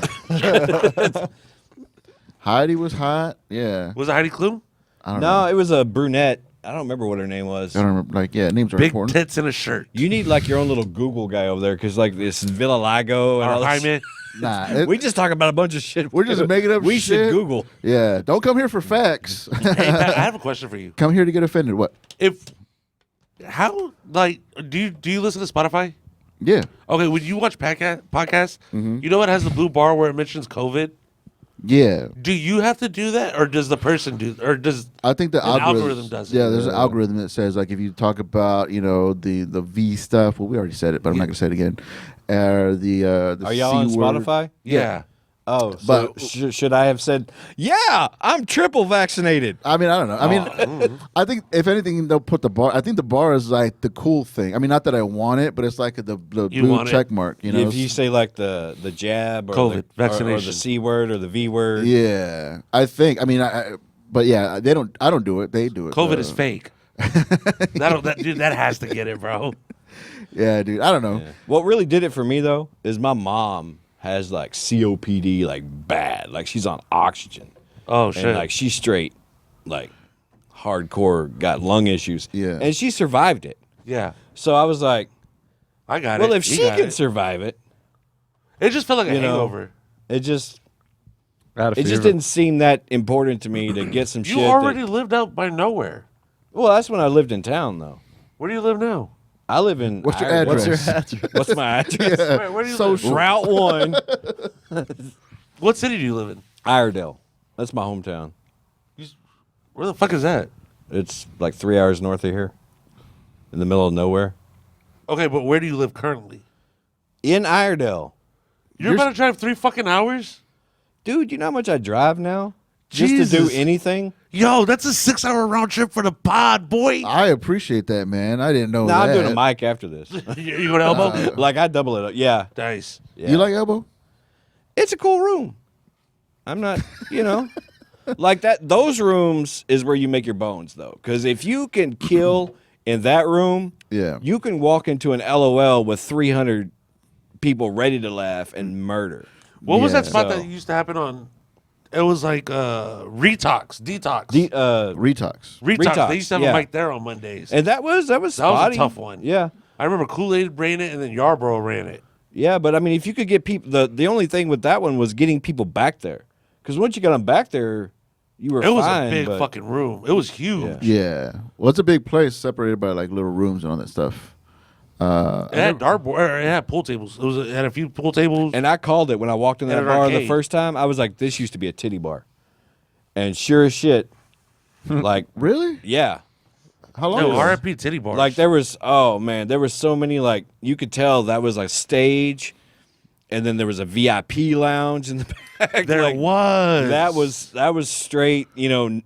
Heidi was hot. Yeah. Was it Heidi Klum? I don't know. No, it was a brunette. I don't remember what her name was. I don't remember. Like, yeah, names are Big important. tits in a shirt. You need like your own little Google guy over there because like this Villa Lago and all Or this. Jaime. Nah. We just talk about a bunch of shit. We're just making up We shit. should Google. Yeah. Don't come here for facts. Hey, Pat, I have a question for you. Come here to get offended. What? How do you listen to Spotify? Yeah. Okay, when you watch podcasts, you know what has the blue bar where it mentions COVID? Yeah. Do you have to do that, or does the person do, or does I think the an algorithm, algorithm does it? Yeah, there's an algorithm that says like if you talk about the V stuff. Well, we already said it, but I'm not gonna say it again. The Are y'all C on word. Spotify? Yeah. Oh, But- so should I have said, yeah, I'm triple vaccinated? I mean, I don't know. I mean, I think if anything, they'll put the bar. I think the bar is like the cool thing. I mean, not that I want it, but it's like the You blue want it. check mark. You know, If you say like the jab or COVID, or vaccination. the C word or the V word. yeah. I think. I mean, but yeah, they don't. I don't do it. They do it. COVID is fake. That has to get it, bro. Yeah, dude. I don't know. Yeah. What really did it for me though is my mom has like COPD like bad, like she's on oxygen. Oh shit! And like she's straight, like hardcore, got lung issues. Yeah. And she survived it. yeah, So I was like, I got it. well, if You she got can it. survive it, It just felt like a you know, hangover. it just I had a it just fever. didn't seem that important to me to get some You shit. already lived out by nowhere. Well, that's when I lived in town though. Where do you live now? I live in What's your Iredell. address? What's your address? What's my address? Wait, where do you Social. Route 1, What city do you live in? Iredell. That's my hometown. Where the fuck is that? It's like 3 hours north of here, in the middle of nowhere. Okay, but where do you live currently? In Iredell. You're about to drive 3 fucking hours? Dude, you know how much I drive now? Just to do Jesus. anything? Yo, that's a 6-hour round trip for the pod, boy. I appreciate that, man. I didn't know No, that. I'm doing a mic after this. You going to elbow? Like, I double it up. Yeah. Nice. Yeah. You like elbow? It's a cool room. I'm not, like that. Those rooms is where you make your bones, though. Because if you can kill in that room, Yeah. you can walk into an LOL with 300 people ready to laugh and murder. What was that Yeah. spot So- that used to happen on? It was like Detox. Retox. Retox. They used to have yeah. a mic there on Mondays. And that was spotty. a tough one. Yeah. I remember Kool-Aid ran it and then Yarborough ran it. Yeah, but I mean, if you could get people, the only thing with that one was getting people back there. Because once you got them back there, you were It was fine, a big but- fucking room. It was huge. Yeah. Well, it's a big place separated by like little rooms and all that stuff. It had dartboard. It had pool tables. It had a few pool tables. And I called it when I walked in that At an bar the arcade. first time. I was like, this used to be a titty bar. And sure as shit, like, Really? yeah. How long? no, ago? R.I.P. titty bars. Like, there was so many, like, you could tell that was like stage. And then there was a VIP lounge in the back. there like, was. That was straight, 80s,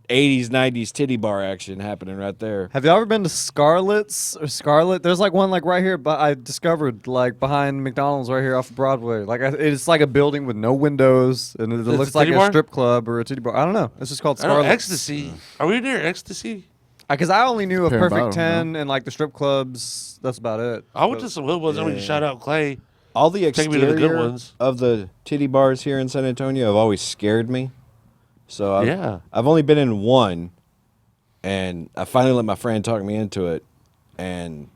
90s titty bar action happening right there. Have y'all ever been to Scarlett's or Scarlett? There's like one like right here, but I discovered like behind McDonald's right here off of Broadway. Like it's like a building with no windows, and it It's looks a like titty a bar? strip club or a titty bar. I don't know. It's just called I don't know, Scarlett's. Ecstasy. Are we near Ecstasy? Because I only knew of Pair of Perfect bottoms, 10 and like the strip clubs. That's about it. I went to some hood ones. I'm going to shout out Clay. All the Take me to the good exterior ones. of the titty bars here in San Antonio have always scared me. So I've only been in one, and I finally let my friend talk me into it, and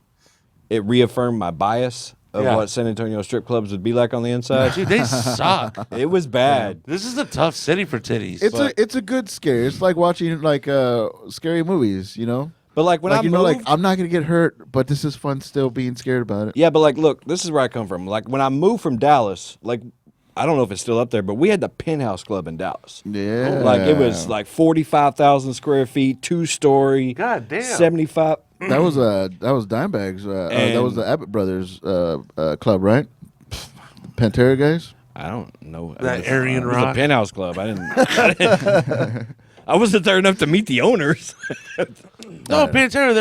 it reaffirmed my bias of Yeah. what San Antonio strip clubs would be like on the inside. Dude, they suck. It was bad. This is a tough city for titties. It's a good scare. It's like watching like scary movies, you know. But like when Like I you moved, know, like I'm not gonna get hurt, but this is fun still being scared about it. yeah, but like look, this is where I come from. Like when I moved from Dallas, like I don't know if it's still up there, but we had the Penthouse Club in Dallas. Yeah. Like it was like 45,000 square feet, 2-story. God damn. 75. That was Dimebag's. That was the Abbott Brothers club, right? Pantera guys. I don't know. That Aryan it was Rock? a Penthouse Club. I didn't. I wasn't there enough to meet the owners, No, Pantera.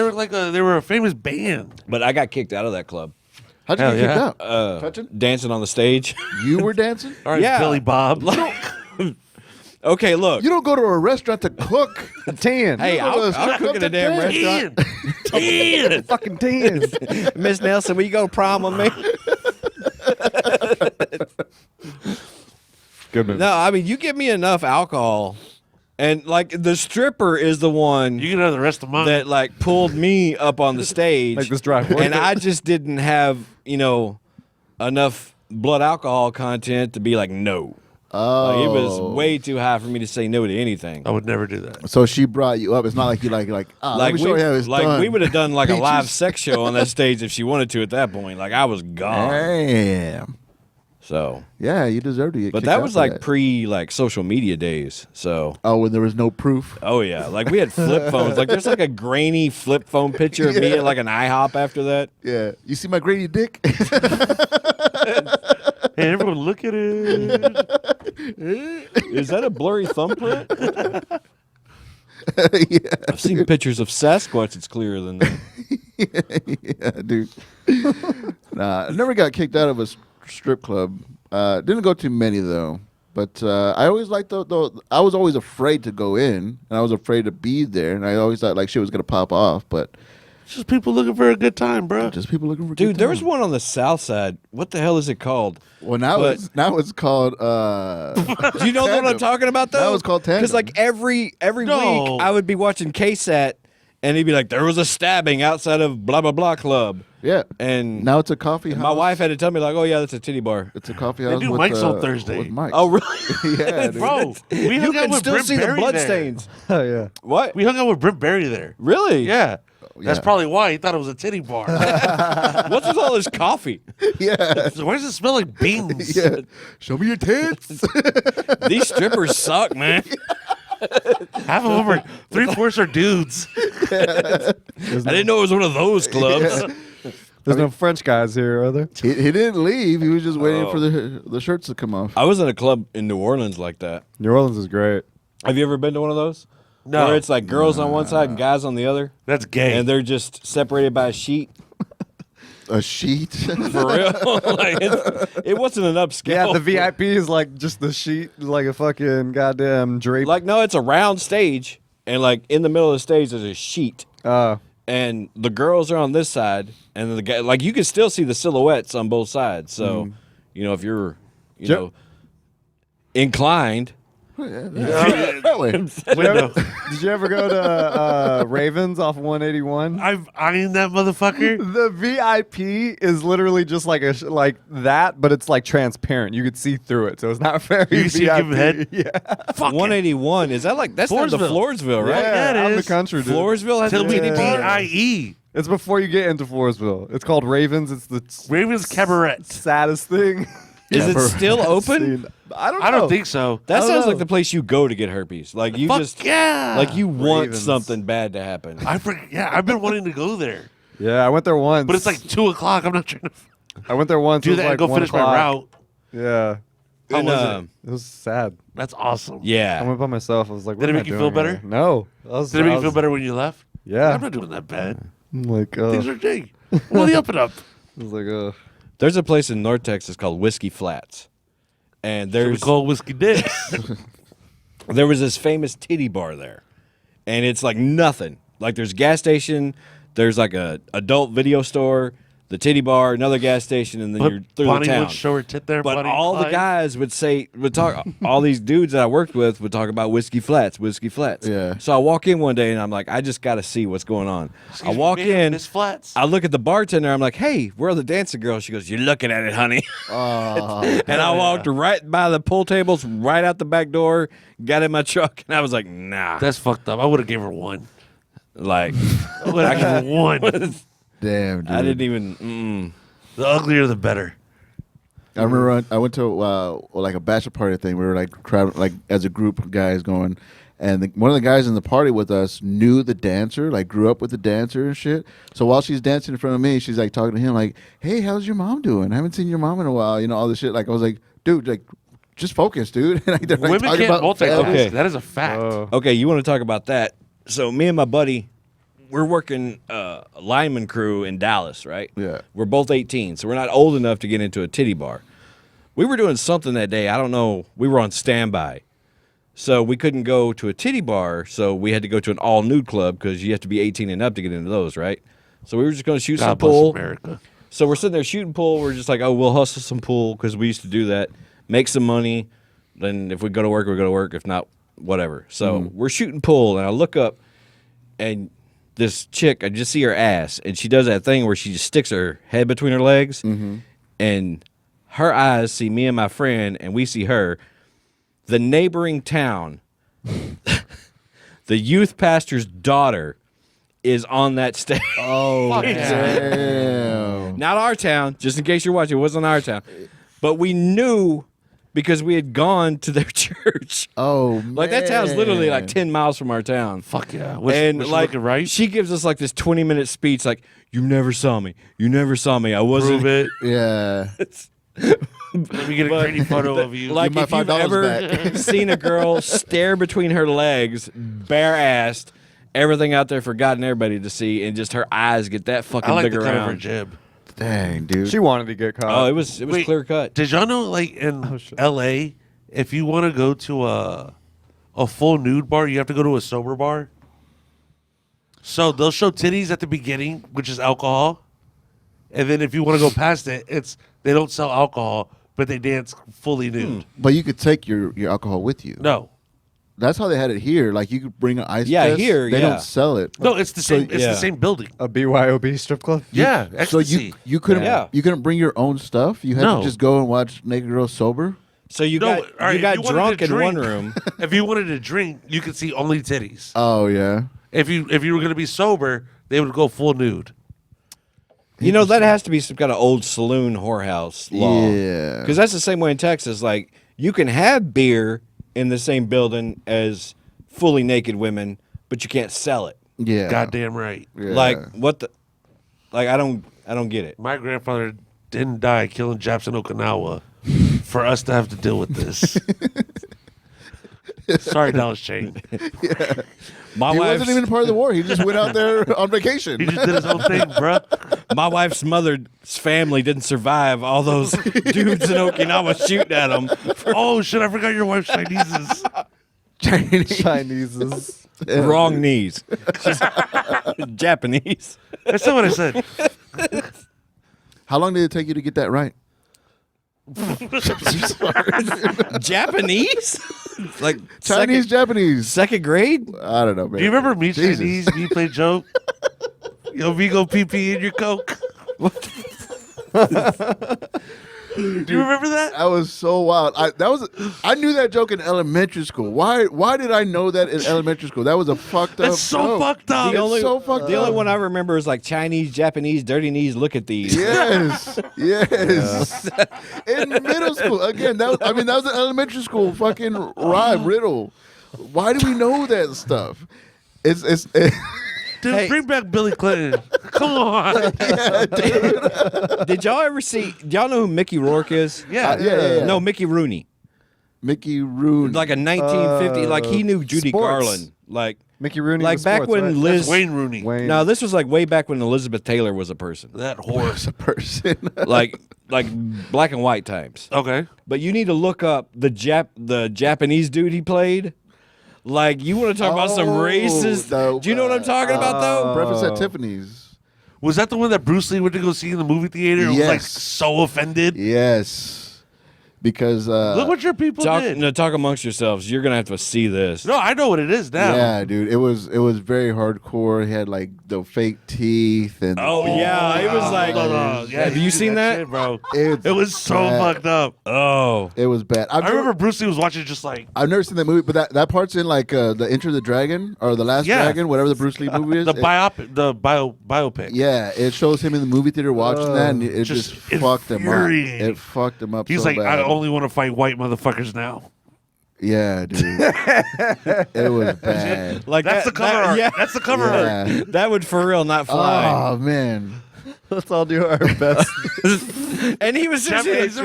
They were a famous band. but I got kicked out of that club. How'd you Hell get kicked yeah. out? Touching? Dancing on the stage. You were dancing? All right, Yeah. Billy Bob. Okay, look. You don't go to a restaurant to cook. 10. Hey, I'll cook in a damn restaurant. 10. Fucking 10. Miss Nelson, will you go prom with me? Good movie. No, I mean you give me enough alcohol, and like the stripper is the one You can have the rest of mine. that like pulled me up on the stage. Make this drive worth and it. I just didn't have enough blood alcohol content to be like no. Oh. Like, it was way too high for me to say no to anything. I would never do that. So she brought you up. It's not like you let me show you how it's done. we would have done like a live Peaches. sex show on that stage if she wanted to at that point. Like I was gone. Damn. So, Yeah, you deserve to get but kicked that out was for like that. pre like social media days. So, Oh, when there was no proof. oh yeah, like we had flip phones. Like there's like a grainy flip phone picture of me at like an IHOP after that. Yeah. You see my grainy dick? Hey, everyone, look at it. Is that a blurry thumbprint? Yeah, I've seen pictures of Sasquatch. It's clearer than that. yeah, dude. Nah, I never got kicked out of a strip club. Didn't go to many though. But I always liked the. I was always afraid to go in, and I was afraid to be there, and I always thought like shit was gonna pop off. But It's just people looking for a good time, bro. just people looking for. Dude, good there was time. one on the south side. What the hell is it called? Well, now but- it's called. Do you know what I'm Tandem. talking about though? That was called Tandem. Because like every No. week I would be watching KSAT, and he'd be like, "There was a stabbing outside of blah blah blah club," Yeah, and now it's a coffee house. my wife had to tell me like, "Oh yeah, that's a titty bar." It's a coffee house. do with, Mike's on Thursday. With Mike. Oh really? yeah, dude. Bro, we You hung out can with still Brent see the Berry blood there. stains. Oh yeah. What? We hung out with Brent Berry there. Really? Yeah. That's yeah. probably why he thought it was a titty bar. What's with all this coffee? Yeah, Why does it smell like beans? yeah. Show me your tits. These strippers suck, man. Half of them are 3/4 are dudes. I didn't know it was one of those clubs. There's no French guys here, are there? he didn't leave. He was just waiting for the shirts to come off. I was in a club in New Orleans like that. New Orleans is great. Have you ever been to one of those? No. Where it's like girls on one side and guys on the other, That's gay. and they're just separated by a sheet. A sheet. For real? Like, it wasn't an upscale. Yeah, the VIP is like just the sheet, like a fucking goddamn drape. Like, no, it's a round stage, and like in the middle of the stage there's a sheet, and the girls are on this side, and the guy, like you can still see the silhouettes on both sides. So, you know, if you're, you know, inclined. That way. Window. Did you ever go to Ravens off 181? I've eyeing that motherfucker. The VIP is literally just like like that, but it's like transparent. You could see through it, so it's not very You can see VIP. him head? Yeah, Fuck 181 is that like that's not the Floresville, right? Yeah, it out in the is. country, dude. Floresville has a Tell me titty bar? DIE. It's before you get into Floresville. It's called Ravens. It's the Ravens Cabaret. saddest thing. Is it still open? Seen. I don't know. I don't think so. That I don't sounds know. like the place you go to get herpes. Like you Fuck just yeah. like you want Ravens. something bad to happen. Yeah, I've been wanting to go there. Yeah, I went there once. But it's like 2 o'clock. I'm not trying to I went there once. do it was that like and go 1 finish my o'clock. route. Yeah, How And, was it? it was sad. That's awesome. I yeah. went by myself. I was like, Did what it am I make you doing feel here? better? No. Did it make you feel better when you left? Yeah. I'm not doing that bad. I'm like, Things are big. Well, the up and up. I was like, There's a place in North Texas called Whiskey Flats. And Should we there's call whiskey dicks? there was this famous titty bar there. And it's like nothing. Like there's a gas station, there's like a adult video store, the titty bar, another gas station, and then you're through Bonnie the town. would show her tit there. But Bonnie all the Clyde. guys would talk. All these dudes that I worked with would talk about Whiskey Flats, Whiskey Flats. Yeah. So I walk in one day and I'm like, I just got to see what's going on. Excuse I me, walk ma'am, in, Miss Flats. I look at the bartender. I'm like, hey, where are the dancing girls? She goes, you're looking at it, honey. Oh, And I walked right by the pool tables, right out the back door, got in my truck, and I was like, nah. That's fucked up. I would have gave her one. Like, I would have given her one. damn, dude. I didn't even. The uglier, the better. I remember I went to like a bachelor party thing. We were like crowd, like as a group of guys going, and one of the guys in the party with us knew the dancer, like grew up with the dancer and shit. So while she's dancing in front of me, she's like talking to him, like, "Hey, how's your mom doing? I haven't seen your mom in a while." You know, all this shit. Like I was like, "Dude, like, just focus, dude." And like, they're, like, Women talking can't about multitask. Okay. That is a fact. Okay, you want to talk about that? So me and my buddy, we're working a lineman crew in Dallas, right? Yeah. We're both 18, so we're not old enough to get into a titty bar. We were doing something that day. I don't know. We were on standby. So we couldn't go to a titty bar, so we had to go to an all-nude club because you have to be 18 and up to get into those, right? So we were just going to shoot some God bless pool. America. So we're sitting there shooting pool. We're just like, oh, we'll hustle some pool because we used to do that, make some money. Then if we go to work, we go to work. If not, whatever. So we're shooting pool, and I look up, and this chick, I just see her ass, and she does that thing where she just sticks her head between her legs, and her eyes see me and my friend, and we see her. The neighboring town, the youth pastor's daughter, is on that stage. Oh, Fuck yeah. damn. Not our town, just in case you're watching. It wasn't our town. But we knew because we had gone to their church. Oh, man. Like, that town's literally like 10 miles from our town. Fuck yeah. And Was she like, looking right? she gives us like this 20-minute speech like, you never saw me. You never saw me. I wasn't. Prove it. Yeah. Let me get a grainy photo of you. Like my if you've $5 ever back. seen a girl stare between her legs, bare-assed, everything out there for God and everybody to see, and just her eyes get that fucking I like big the cut of her around. jib. Dang, dude. She wanted to get caught. Oh, it was Wait, clear cut. Did y'all know, like in L.A., if you want to go to a full nude bar, you have to go to a sober bar. So they'll show titties at the beginning, which is alcohol, and then if you want to go past it, they don't sell alcohol, but they dance fully nude. But you could take your alcohol with you. No, That's how they had it here. Like you could bring an ice Yeah, chest. here, They yeah. don't sell it. no, it's the same. It's yeah. the same building. A BYOB strip club. Yeah, So ecstasy. you couldn't Yeah. you couldn't bring your own stuff. You had No. to just go and watch naked girls sober. So you No, got all right, you if got you wanted drunk to in one drink- room. If you wanted to drink, you could see only titties. Oh yeah. If you were going to be sober, they would go full nude. You know, that has to be some kind of old saloon whorehouse law. Yeah. Because that's the same way in Texas. Like, you can have beer in the same building as fully naked women, but you can't sell it. Yeah. Goddamn right. Yeah. Like, what the? Like, I don't get it. My grandfather didn't die killing Japs in Okinawa for us to have to deal with this. Sorry, Dallas Chain. My He wife's, wasn't even part of the war. He just went out there on vacation. He just did his own thing, bruh. my wife's mother's family didn't survive all those dudes in Okinawa shooting at them. Oh shit! I forgot your wife's Chinese's. Chinese's. Wrong knees. She's Japanese. That's not what I said. How long did it take you to get that right? Japanese? Like Chinese, Japanese. second grade? I don't know, man. Do you remember me Jesus. Chinese? Me play joke. Yo, me go pee pee in your coke. Do you remember that? That was so wild. I knew that joke in elementary school. Why did I know that in elementary school? That was a fucked up. That's so joke. fucked up. It's so fucked The up. only one I remember is like Chinese, Japanese, dirty knees. Look at these. Yes, yes. In middle school, again. That was an elementary school fucking rhyme riddle. Why do we know that stuff? It's Dude, Hey. bring back Billy Clinton. Come on. Did y'all ever see? Do y'all know who Mickey Rourke is? Yeah. yeah. No, Mickey Rooney. Mickey Rooney. Like a 1950. Like he knew Judy sports. Garland. Like Mickey Rooney. Like was back sports, when right? Liz. That's Wayne Rooney. Wayne. No, this was like way back when Elizabeth Taylor was a person. That horse. a person. like black and white times. Okay. But you need to look up the Japanese dude he played. Like, you want to talk about some racist? Do you know what I'm talking about, though? Breakfast at Tiffany's. Was that the one that Bruce Lee went to go see in the movie theater and was like Yes. so offended? Yes. Because Look what your people did. Talk amongst yourselves. You're gonna have to see this. No, I know what it is now. yeah, dude, it was very hardcore. He had like the fake teeth and Oh yeah, it was like. Yeah, Have you did seen that? shit, bro? It's It was so bad. fucked up. Oh, It was bad. I remember Bruce Lee was watching just like I've never seen that movie, but that part's in like the Enter the Dragon or the Last Yeah. Dragon, whatever the Bruce Lee movie is. the biopic. Yeah, it shows him in the movie theater watching that, and it Just just fucked him up. infuriating. It fucked him up. He's so like, bad. I only want to fight white motherfuckers now. Yeah, dude. It was bad. like That's the cover art. Yeah, That's the cover art. Yeah. that would for real not fly. Oh man. Let's all do our best. And he was just, Japanese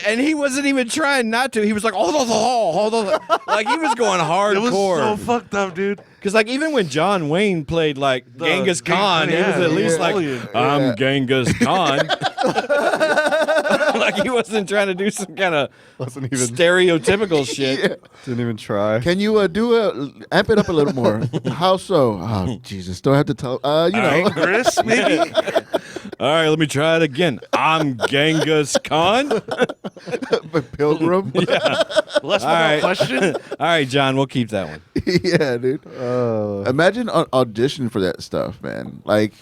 and he wasn't even trying not to. He was like, hold on, like he was going It was so hardcore. fucked up, dude. Because like even when John Wayne played like Genghis Khan, he was at least like, I'm Genghis Khan. Like he wasn't trying to do some kind of Wasn't even. stereotypical shit. Didn't even try. Can you amp it up a little more? How so? Oh Jesus! Don't have to tell. You know. Chris, maybe. All right, let me try it again. I'm Genghis Khan. Pilgrim. Less All right. question. All right, John, we'll keep that one. Yeah, dude. Imagine auditioning for that stuff, man. Like,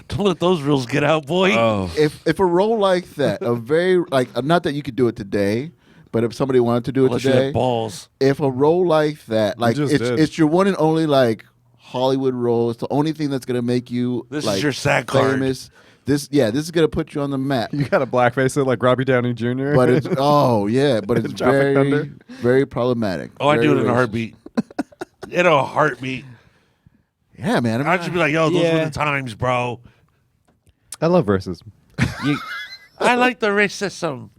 Don't let those rules get out, boy. Oh. if a role like that, a very like, not that you could do it today, but if somebody wanted to do it Unless you today, have balls. if a role like that, like just did. it's your one and only like Hollywood role. It's the only thing that's gonna make you This like, is your SAG card. famous. This is gonna put you on the map. You got a blackface it like Robbie Downey Jr. But it's but it's Tropic very Thunder. very problematic. Oh, I Very do it in a racist. heartbeat. In a heartbeat. Yeah, man. I mean, I'd just be like, yo, those Yeah. were the times, bro. I love verses. You, I like the racism.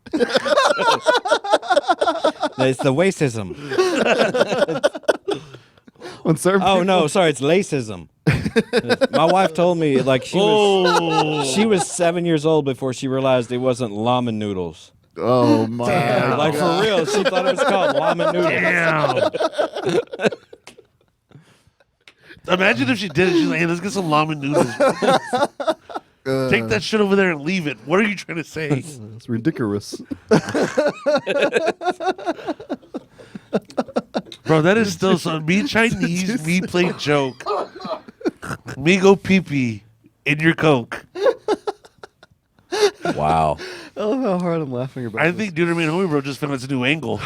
It's the wasteism. When certain Oh people- no, sorry, it's lacism. My wife told me like she was 7 years old before she realized it wasn't ramen noodles. Oh my! Like for real, she thought it was called ramen noodles. Damn. Imagine if she did it. She's like, hey, let's get some ramen noodles. Take that shit over there and leave it. What are you trying to say? It's ridiculous. Bro, that is still some me Chinese, me play joke. Me go pee pee in your Coke. Wow. I love how hard I'm laughing about I this. think DuderManHomieBro just found us a new angle.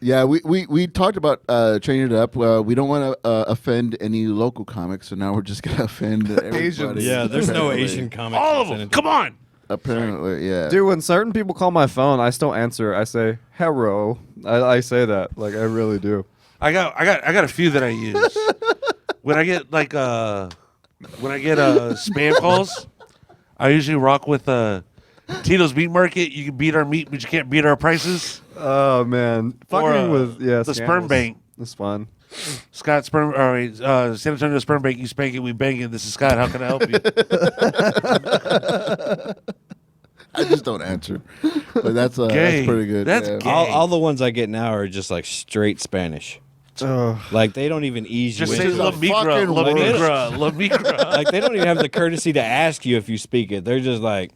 Yeah, we talked about changing it up. We don't want to offend any local comics, so now we're just gonna offend everybody. Yeah, there's no apparently. Asian comics. All of them. Come on. Apparently, yeah. Dude, when certain people call my phone, I still answer. I say hello. I say that. Like I really do. I got a few that I use. When I get spam calls, I usually rock with Tito's Meat Market. You can beat our meat, but you can't beat our prices. Oh man, Or, fucking with the sperm scammers. bank. That's fun. Scott Sperm, all right, San Antonio Sperm Bank. You spank it, we bang it. This is Scott. How can I help you? I just don't answer, but that's Gay. pretty good. That's yeah. gay. All the ones I get now are just like straight Spanish. Like they don't even ease you Just This say is into a La Migra, fucking La word. Migra, La Migra. Like they don't even have the courtesy to ask you if you speak it. They're just like,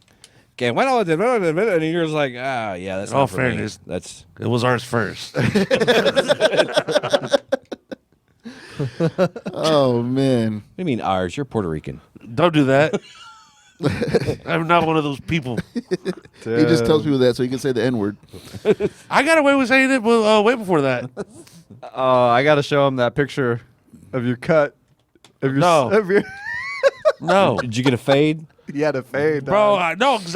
"Okay, bueno, and you're just like, ah, yeah, that's All not for me." fairness. That's It was ours first. Oh man, what do you mean ours? You're Puerto Rican. Don't do that. I'm not one of those people. he just tells people that so he can say the N word. I got away with saying it way before that. I gotta show him that picture of your cut. Of your, No. of your No. Did you get a fade? he had a fade, Bro, dog. no, because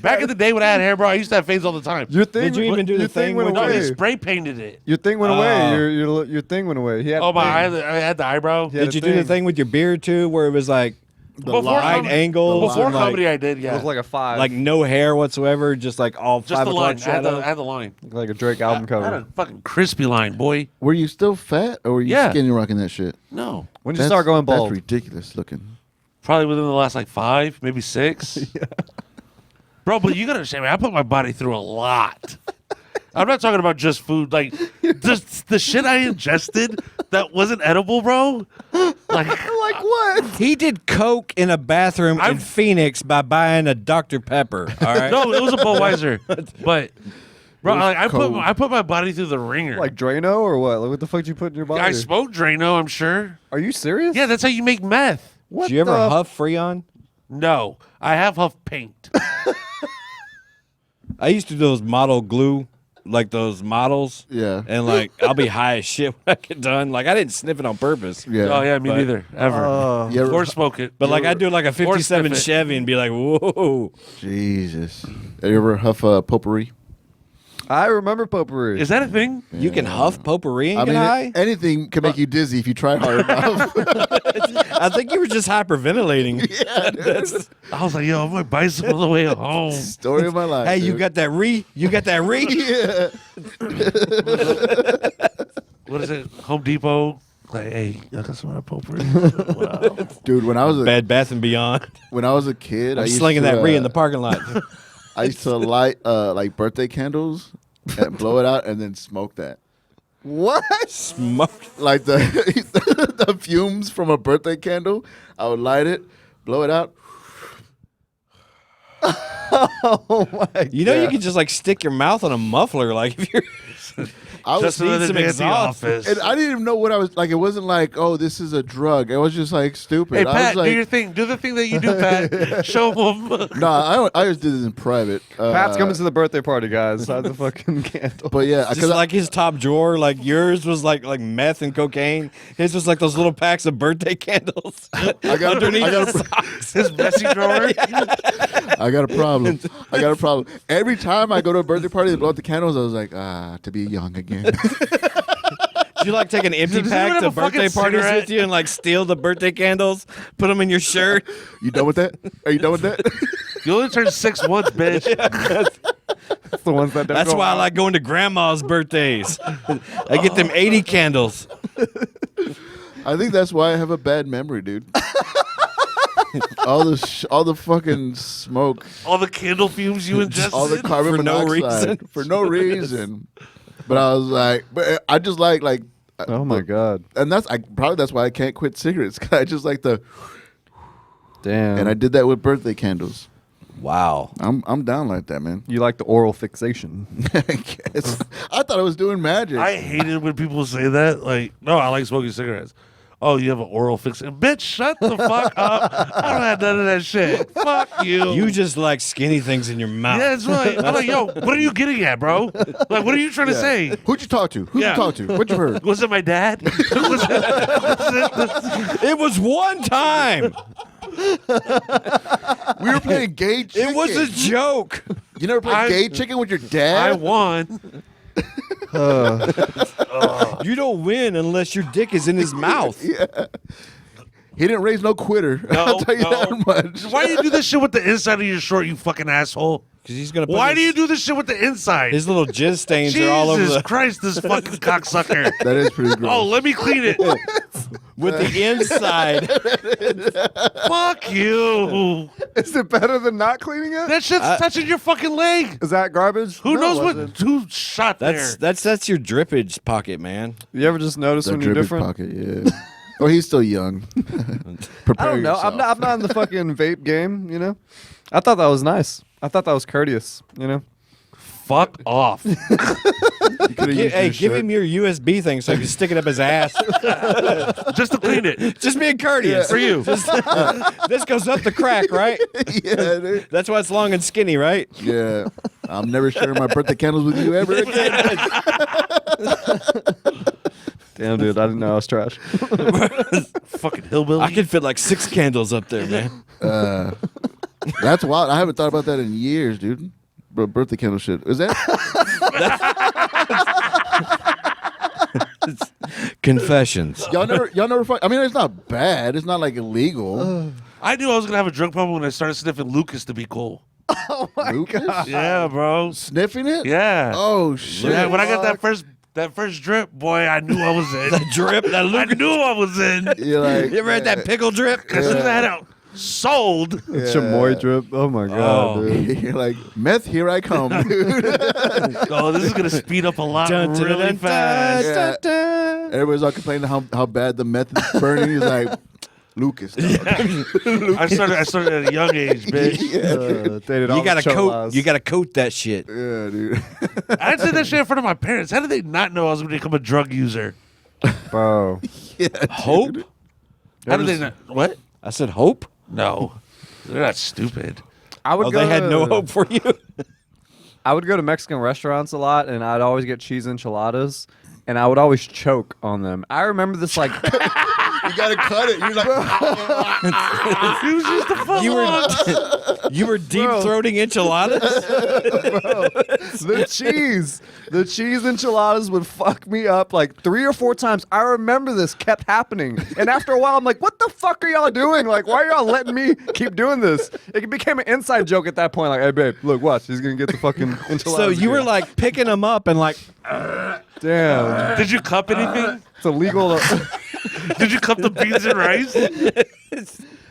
back in the day when I had hair, bro, I used to have fades all the time. Your thing. Did you even do the your thing went with- No, away. he spray painted it. Your thing went Oh. away. Your thing went away. He had Oh, a my, thing. I had the eyebrow. He had Did a you do the thing with your beard too, where it was like Before line com- angles Before and, like- comedy, I did, It yeah. looked like a 5. like no hair whatsoever, just like all Just 5 the o'clock line. shadow? I had the line. Looked like a Drake album I had cover. a fucking crispy line, boy. Were you still fat or were you Yeah. skinny rocking that shit? No. When did you start going bald? That's ridiculous looking. Probably within the last like 5, maybe 6. Bro, but you gotta understand, man, I put my body through a lot. I'm not talking about just food. Like, the shit I ingested that wasn't edible, bro. Like Like what? He did coke in a bathroom in I've- Phoenix by buying a Dr. Pepper. All right. no, it was a Budweiser. But, bro, like, cold. I put my body through the ringer. Like Drano or what? Like what the fuck did you put in your body? I smoked Drano, I'm sure. Are you serious? Yeah, that's how you make meth. What Did you ever the huff Freon? No, I have huff paint. I used to do those model glue, like those models. Yeah. And like I'll be high as shit when I get done. Like I didn't sniff it on purpose. Yeah. Oh yeah, me But- neither, ever. You ever- Or smoke it. But like I do like a sniff 57 it. Chevy and be like, whoa. Jesus. Have you ever huff potpourri? I remember potpourri. Is that a thing? You can huff potpourri and I get mean, high? anything can make you dizzy if you try hard enough. I think you were just hyperventilating. I was like, yo, on my bicycle on the way home. Story of my life. Hey, you dude. got that re? You got that re? Yeah. What is it? Home Depot. Like, hey, I got some potpourri. Wow. Dude, when I was Bed Bath and Beyond. a kid, I I'm used slinging to, that re in the parking lot. I used to light like birthday candles and blow it out and then smoke that. What? Smoke. Like the the fumes from a birthday candle, I would light it, blow it out. Oh my You know you can just like stick your mouth on a muffler, like if you're. I was Just another some day at the exhaust. office. and I didn't even know what I was like. It wasn't like, oh, this is a drug. It was just like stupid. Hey, I Pat, was like, do your thing. Do the thing that you do, Pat. Show them. no, I just did this in private. Pat's coming to the birthday party, guys. Hide the fucking candle. But yeah, Just because like his top drawer, like yours was like meth and cocaine. His was like those little packs of birthday candles. I got underneath I got the a, socks. His messy drawer. I got a problem. I got a problem. Every time I go to a birthday party and blow out the candles, I was like, to be young again. Do you like take an empty Does pack anyone to have a fucking birthday parties cigarette? with you and like steal the birthday candles, put them in your shirt? You done with that? Are you done with that? You only turn 6 once, bitch. That's the ones that don't That's go why I out. like going to grandma's birthdays. I get them 80 candles. I think that's why I have a bad memory, dude. all the fucking smoke, All the candle fumes you ingested. all the carbon For no monoxide reason. for no reason. But I was like, but I just like, Oh my god. and probably that's why I can't quit cigarettes. 'Cause I just like Damn. and I did that with birthday candles. Wow. I'm down like that, man. You like the oral fixation. I guess. I thought I was doing magic. I hated when people say that. Like, no, I like smoking cigarettes. Oh, you have an oral fix. Bitch, shut the fuck up. I don't have none of that shit. Fuck you. You just like skinny things in your mouth. Yeah, that's right. I'm like, yo, what are you getting at, bro? Like, what are you trying to say? Who'd you talk to? Who'd Yeah. you talk to? What you heard? Was it my dad? It was one time. We were playing gay chicken. It was a joke. You never played I- gay chicken with your I dad? won. You don't win unless your dick is in his mouth. He didn't raise no quitter. I'll tell you that much. Why do you do this shit with the inside of your short, you fucking asshole? Because he's gonna. Put Why his, do you do this shit with the inside? His little jizz stains are all over Jesus the Christ, this fucking cocksucker. That is pretty gross. Oh, let me clean it. with the inside. Fuck you. Is it better than not cleaning it? That shit's touching your fucking leg. Is that garbage? Who No, knows it what? wasn't. Who shot there? That's your drippage pocket, man. You ever just notice that when you're drippage different? pocket, yeah. Oh, he's still young. Prepare I don't know. yourself. I'm not in the fucking vape game. You know. I thought that was nice. I thought that was courteous. You know. Fuck off. You coulda used Hey, your give shirt. him your USB thing so he can stick it up his ass. Just to clean it. Just being courteous. For you. This goes up the crack, right? Yeah, dude. That's why it's long and skinny, right? Yeah. I'm never sharing my birthday candles with you ever again. Damn, dude. I didn't know I was trash. Fucking hillbilly. I could fit like 6 candles up there, man. That's wild. I haven't thought about that in years, dude. Bro, birthday candle shit. Is that? Confessions. Y'all never fuck. I mean, it's not bad. It's not like illegal. I knew I was going to have a drug problem when I started sniffing Lucas to be cool. Lucas? Yeah, bro. Sniffing it? Yeah. Oh shit. Yeah, when I got that first drip, boy, I knew I was in. That drip, that I Lucas. knew I was in. You're like, You ever had that pickle drip? As soon as I had it sold, Chamoy drip. Oh my god, Oh. dude. you're like, meth, here I come, dude. oh, this is going to speed up a lot really fast. Yeah. Everybody's all complaining how bad the meth is burning. He's like, Lucas. dog. I started at a young age, bitch. Dated all You gotta the coat. cholas. You gotta coat that shit. Yeah, dude. I did that shit in front of my parents. How did they not know I was going to become a drug user? Bro. Hope. How did they not? What? I said hope. No, they're not stupid. I would Oh, go they had to- no hope for you. I would go to Mexican restaurants a lot, and I'd always get cheese enchiladas, and I would always choke on them. I remember this like You gotta cut it. You're like, He was just a fuck You were you were deep throating enchiladas. the cheese enchiladas would fuck me up like 3 or 4 times. I remember this kept happening, and after a while, I'm like, "What the fuck are y'all doing? Like, why are y'all letting me keep doing this?" It became an inside joke at that point. Like, "Hey, babe, look, watch. He's gonna get the fucking enchiladas." So you were again." like picking them up and like "Damn, Did you cup anything? it's illegal." Did you cup the beans and rice?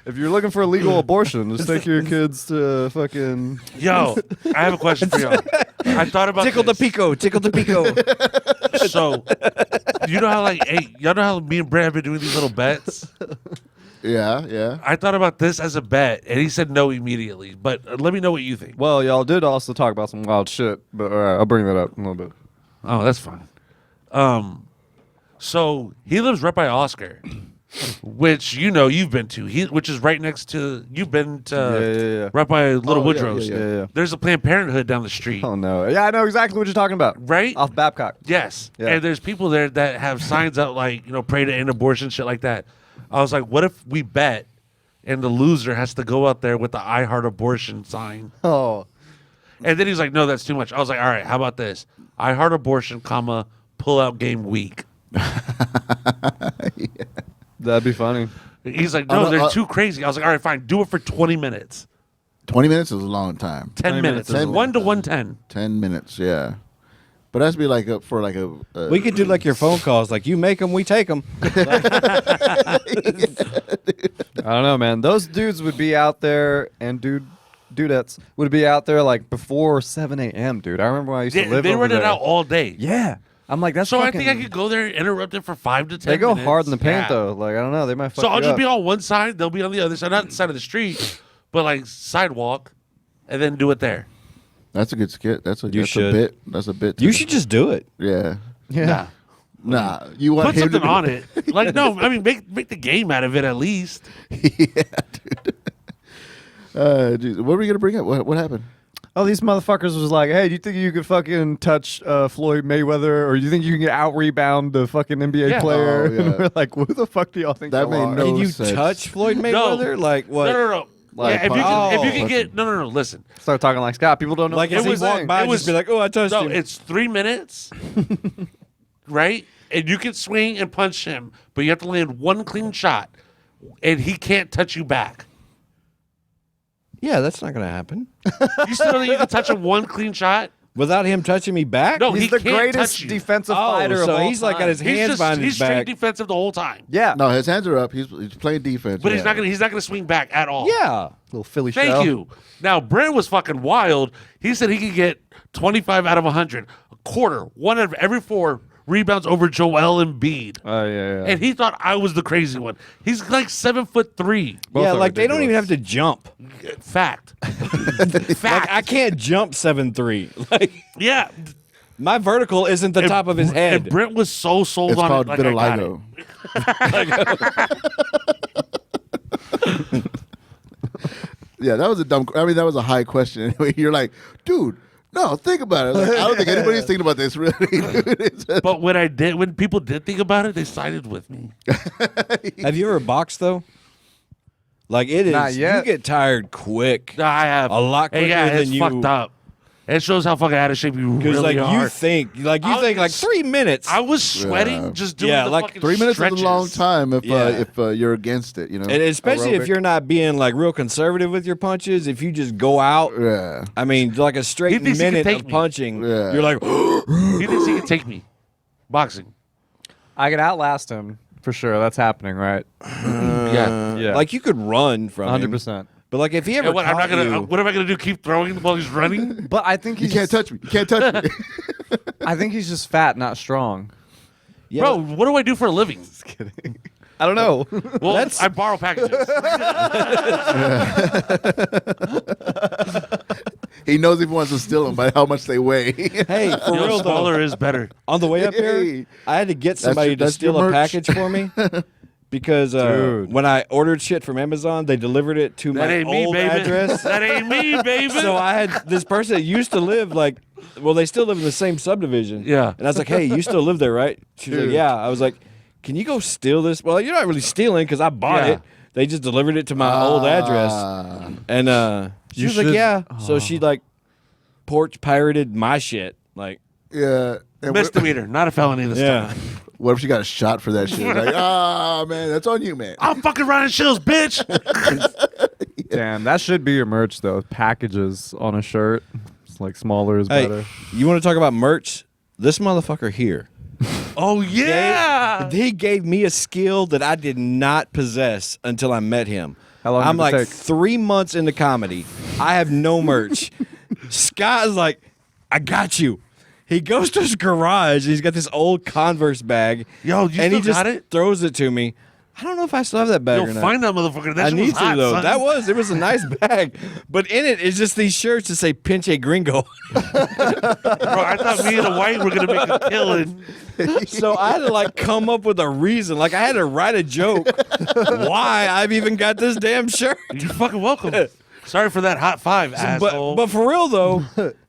If you're looking for a legal abortion, just take your kids to fucking. Yo, I have a question for y'all. I thought about tickle the this. pico, tickle the pico. So, you know how y'all know how me and Brad have been doing these little bets? yeah. I thought about this as a bet, and he said no immediately. But let me know what you think. Well, y'all did also talk about some wild shit, but all right, I'll bring that up in a little bit. Oh, that's fine. So he lives right by Oscar, which you know you've been to. Which is right next to. You've been to Yeah. right by Little Oh, yeah, Woodrow's. yeah. There's a Planned Parenthood down the street, Oh no! Yeah, I know exactly what you're talking about. right? Off Babcock. Yes. Yeah. And there's people there that have signs out like, pray to end abortion, shit like that. I was like, what if we bet and the loser has to go out there with the I Heart Abortion sign? Oh, And then he's like, no, that's too much. I was like, all right, how about this? I Heart Abortion, pull out game week. that'd be funny. He's like, no, they're too crazy. I was like, all right, fine. Do it for 20 minutes. 20 minutes is a long time. 10 minutes. 10 1 to 110. 10 minutes, yeah. But that's be like for like a. We could do like your phone calls. Like you make them, we take them. I don't know, man. Those dudes would be out there, and dudettes would be out there like before 7 a.m., dude. I remember when I used to live They over run it there. out all day. Yeah. I'm like, that's So fucking, I think I could go there and interrupt it for 5 to 10 They go minutes. hard in the paint, Yeah. though. Like, I don't know. They might fuck So I'll you just up. be on one side. They'll be on the other side. Not the side of the street, but like sidewalk, and then do it there. That's a good skit. That's a should. bit. That's a bit. You should just do it. Yeah. Yeah. Nah. You want Put him something to on it. Like, no, I mean, make the game out of it at least. Yeah, dude. Dude, what were we gonna bring up? What happened? Oh, these motherfuckers was like, hey, do you think you could fucking touch Floyd Mayweather, or do you think you can out rebound the fucking NBA Yeah. player? Oh, yeah. And we're like, who the fuck do y'all think That y'all made are? no Can you sense. touch Floyd Mayweather? Like what? No. Like, yeah, if you can oh. get no. Listen, Start talking like Scott. People don't know. Like what as the he fuck walked by, it was- just be like, "Oh, I touched no, him." it's 3 minutes, right? And you can swing and punch him, but you have to land one clean shot, and he can't touch you back. Yeah, that's not gonna happen You still think you can touch him one clean shot? without him touching me back. No, He's he the can't greatest touch you. defensive Oh, fighter of so all he's like got time. his hands behind his He's straight back. defensive the whole time. Yeah. No, his hands are up. He's playing defense. But yeah. he's not gonna swing back at all. Yeah. Little Philly Thank show. you. Now Brent was fucking wild. He said he could get 25 out of 100, a quarter, 1 out of every 4 rebounds over Joel Embiid. Oh, yeah. And he thought I was the crazy one. He's like 7'3". Both Yeah, are like they don't even ridiculous. have to jump. Fact. Like Fact. I can't jump 7'3". Like Yeah. my vertical isn't the top of his And head. Brent was so sold It's on called it. Like, I got vitiligo. Yeah, that was a dumb. I mean, that was a high question. Anyway, you're like, dude, no, think about it. Like, I don't think anybody's thinking about this really. Dude. it. But when people did think about it, they sided with me. Have you ever boxed though? Like it is. Not yet. You get tired quick. I have A lot And yeah, quicker it's than you- fucked up. It shows how fucking out of shape you Because really like are. you think like I- 3 minutes. I was sweating Yeah. just doing Yeah, the like fucking 3 minutes stretches. is a long time if Yeah. you're against it. You know, and especially if Aerobic. you're not being like real conservative with your punches, if you just go out, Yeah. I mean, like a straight He thinks he can minute take of me. punching, Yeah. you're like, He thinks he can take me. Boxing. I can outlast him for sure. That's happening, right? Yeah. Yeah. like you could run from 100%. him. But like if he ever And what, I'm not caught gonna. you, What am I gonna do? Keep throwing while he's running? But I think You he's can't touch me. You can't touch me. I think he's just fat, not strong. yeah, Bro, what do I do for a living? Just kidding. I don't know. Well, I borrow packages. He knows if he wants to steal them by how much they weigh. hey, for You know, real though, smaller is better. on the way up here, Hey. I had to get somebody to that's your steal a merch. package for me. Because Dude. when I ordered shit from Amazon, they delivered it to That my ain't me, old baby. address. That ain't me, baby. So I had this person that used to live like, well, they still live in the same subdivision. Yeah. And I was like, hey, you still live there, right? She was like, Dude. yeah. I was like, can you go steal this? Well, you're not really stealing because I bought Yeah. it. They just delivered it to my old address. And she You was like, should- yeah. So she like porch pirated my shit. Like, Yeah. And Misdemeanor, not a felony this yeah. time. what if she got a shot for that shit? Like, man, that's on you, man. I'm fucking Ryan Shills, bitch. Damn, that should be your merch though. Packages on a shirt. It's like smaller is Hey, better. you want to talk about merch? This motherfucker here. Oh yeah. He gave me a skill that I did not possess until I met him. How long I'm did it like take? 3 months into comedy. I have no merch. Scott is like, I got you. He goes to his garage. He's got this old Converse bag. Yo, you and he still just got it? throws it to me. I don't know if I still have that bag Yo, or not. find that motherfucker. That I shit need was to hot, though. son. It was a nice bag, but in it is just these shirts that say "Pinche Gringo." Bro, I thought me and the white were gonna make a killing. So I had to like come up with a reason. Like I had to write a joke why I've even got this damn shirt. You're fucking welcome. Sorry for that hot 5, asshole. But for real though,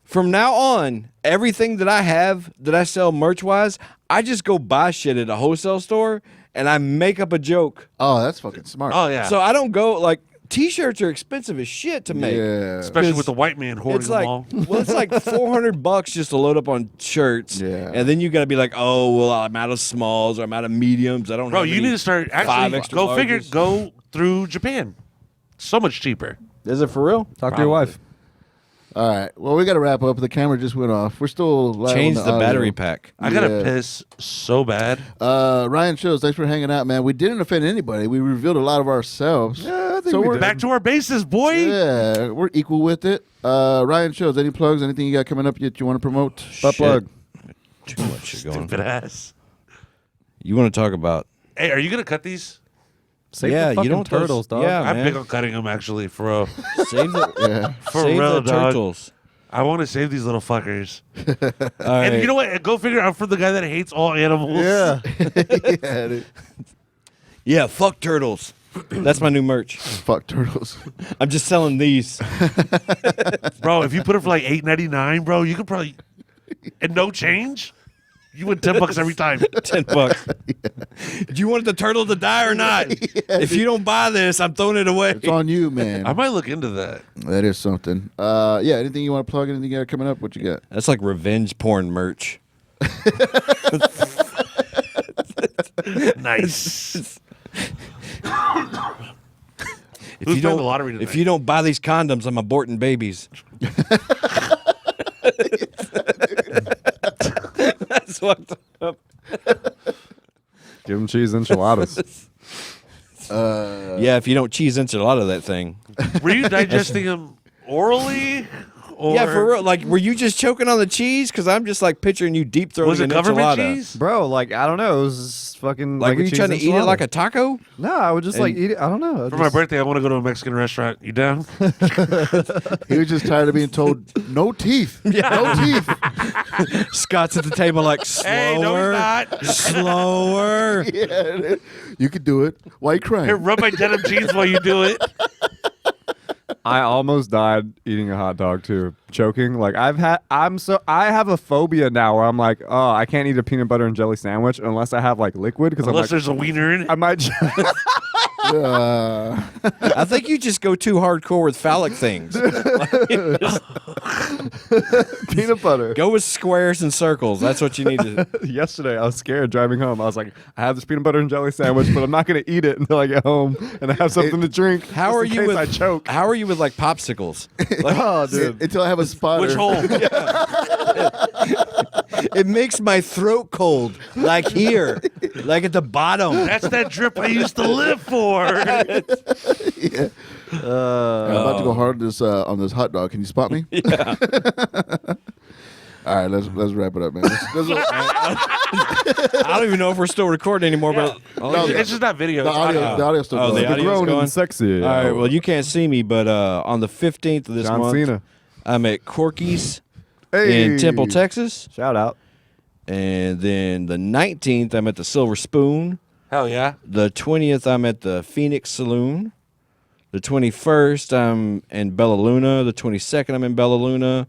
from now on, everything that I have that I sell merch wise, I just go buy shit at a wholesale store and I make up a joke. Oh, that's fucking smart. oh yeah. So I don't go like t-shirts are expensive as shit to make. yeah. especially 'cause with the white man hoarding It's like, them all. well, it's like $400 just to load up on shirts. Yeah. And then you got to be like, oh, well, I'm out of smalls or I'm out of mediums. I don't Bro, have you any need to start 5 actually extra go figure larges. go through Japan. So much cheaper. Is it for real? Talk to your wife. All right. Well, we got to wrap up. The camera just went off. We're still live Change on the audio. battery pack. I gotta Yeah. piss so bad. Ryan Shields, thanks for hanging out, man. We didn't offend anybody. We revealed a lot of ourselves. Yeah, I think So we we're did. Back to our bases, boy. Yeah, we're equal with it. Ryan Shields, any plugs? Anything you got coming up yet you want to promote? Butt plug. Too much shit going. Stupid ass. You want to talk about? Hey, are you gonna cut these? Save Yeah, the you fucking don't post- turtles, dog. yeah. I'm man. big on cutting them, actually, for real. Save the Yeah. For save real, the dog. turtles. I want to save these little fuckers. All right. And you know what? Go figure. I'm from the guy that hates all animals. Yeah. Yeah, dude. Yeah, fuck turtles. That's my new merch. Fuck turtles. I'm just selling these. Bro, if you put it for like $8.99, bro, you could probably and no change. You win $10 every time. $10. Do you want the turtle to die or not? If you don't buy this, I'm throwing it away. It's on you, man. I might look into that. That is something. Yeah, anything you want to plug? Anything you got coming up? What you got? That's like revenge porn merch. Nice. If Who's you playing don't, the lottery if tonight? you don't buy these condoms, I'm aborting babies. That's fucked up. Give them cheese enchiladas. Yeah, if you don't cheese enchilada that thing. Were you digesting them orally? Or Yeah, for real. Like, were you just choking on the cheese? Because I'm just like picturing you deep throating Was it an government enchilada. cheese? Bro, like, I don't know. It was just fucking Like, like were a you cheese trying to eat it enchilada. like a taco? No, I would just like And- eat it. I don't know. For my birthday, I want to go to a Mexican restaurant. You down? He was just tired of being told no teeth. No teeth. Scott's at the table like, slower, Hey, no, he's not. slower. Yeah, you could do it. Why you crying? Here, rub my denim jeans while you do it. I almost died eating a hot dog too, choking. Like I have a phobia now where I'm like, oh, I can't eat a peanut butter and jelly sandwich unless I have like liquid because I'm Unless like, there's a wiener in it. I might. I think you just go too hardcore with phallic things. peanut butter. Go with squares and circles. That's what you need to. Yesterday, I was scared driving home. I was like, I have this peanut butter and jelly sandwich, but I'm not going to eat it until I get home and I have something to drink. How just are in you case with? I choke? How are you with like popsicles? Like, Oh, dude. Until I have a spotter. Which hole? it makes my throat cold, like here, like at the bottom. That's that drip I used to live for. Yeah. I'm about to go hard on this hot dog. Can you spot me? Yeah. All right, let's wrap it up, man. I don't even know if we're still recording anymore, but No, It's just not video. the It's audio, the audio's still Oh, going. the The audio's grown going? and sexy. all right. Well, you can't see me, but on the 15th of this John month, Cena. I'm at Corky's Hey. in Temple, Texas, Shout out. and then the 19th I'm at the Silver Spoon. Hell yeah. The 20th, I'm at the Phoenix Saloon. The 21st, I'm in Bella Luna. The 22nd, I'm in Bella Luna.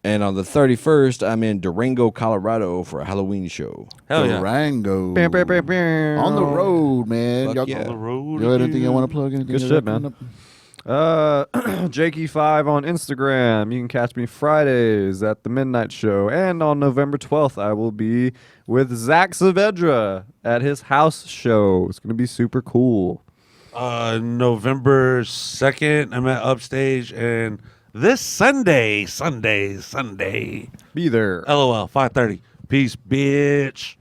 And on the 31st, I'm in Durango, Colorado for a Halloween show. Hell yeah. Durango. Bam, bam, bam, bam. On the road, man. Fuck Y'all yeah. On the road. You got anything again. you want to plug? Anything Good you shit, got man. coming up? Jakey5 on Instagram. You can catch me Fridays at the Midnight Show. And on November 12th, I will be with Zach Saavedra at his house show. It's going to be super cool. November 2nd, I'm at Upstage, and this Sunday. Be there. LOL, 5:30. Peace, bitch.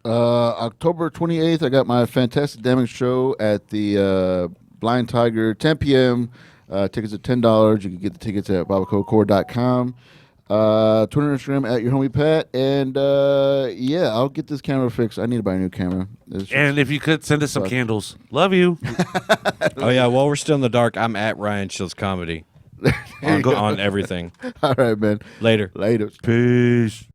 October 28th, I got my Fantastic Damage show at the Blind Tiger, 10 p.m. Tickets are $10. You can get the tickets at babacocore.com. Twitter and Instagram at your homie Pat. And yeah, I'll get this camera fixed. I need to buy a new camera. And if you could send us some candles. Love you. Oh, yeah. While we're still in the dark, I'm at Ryan Shields Comedy on everything. All right, man. Later. Later. Peace.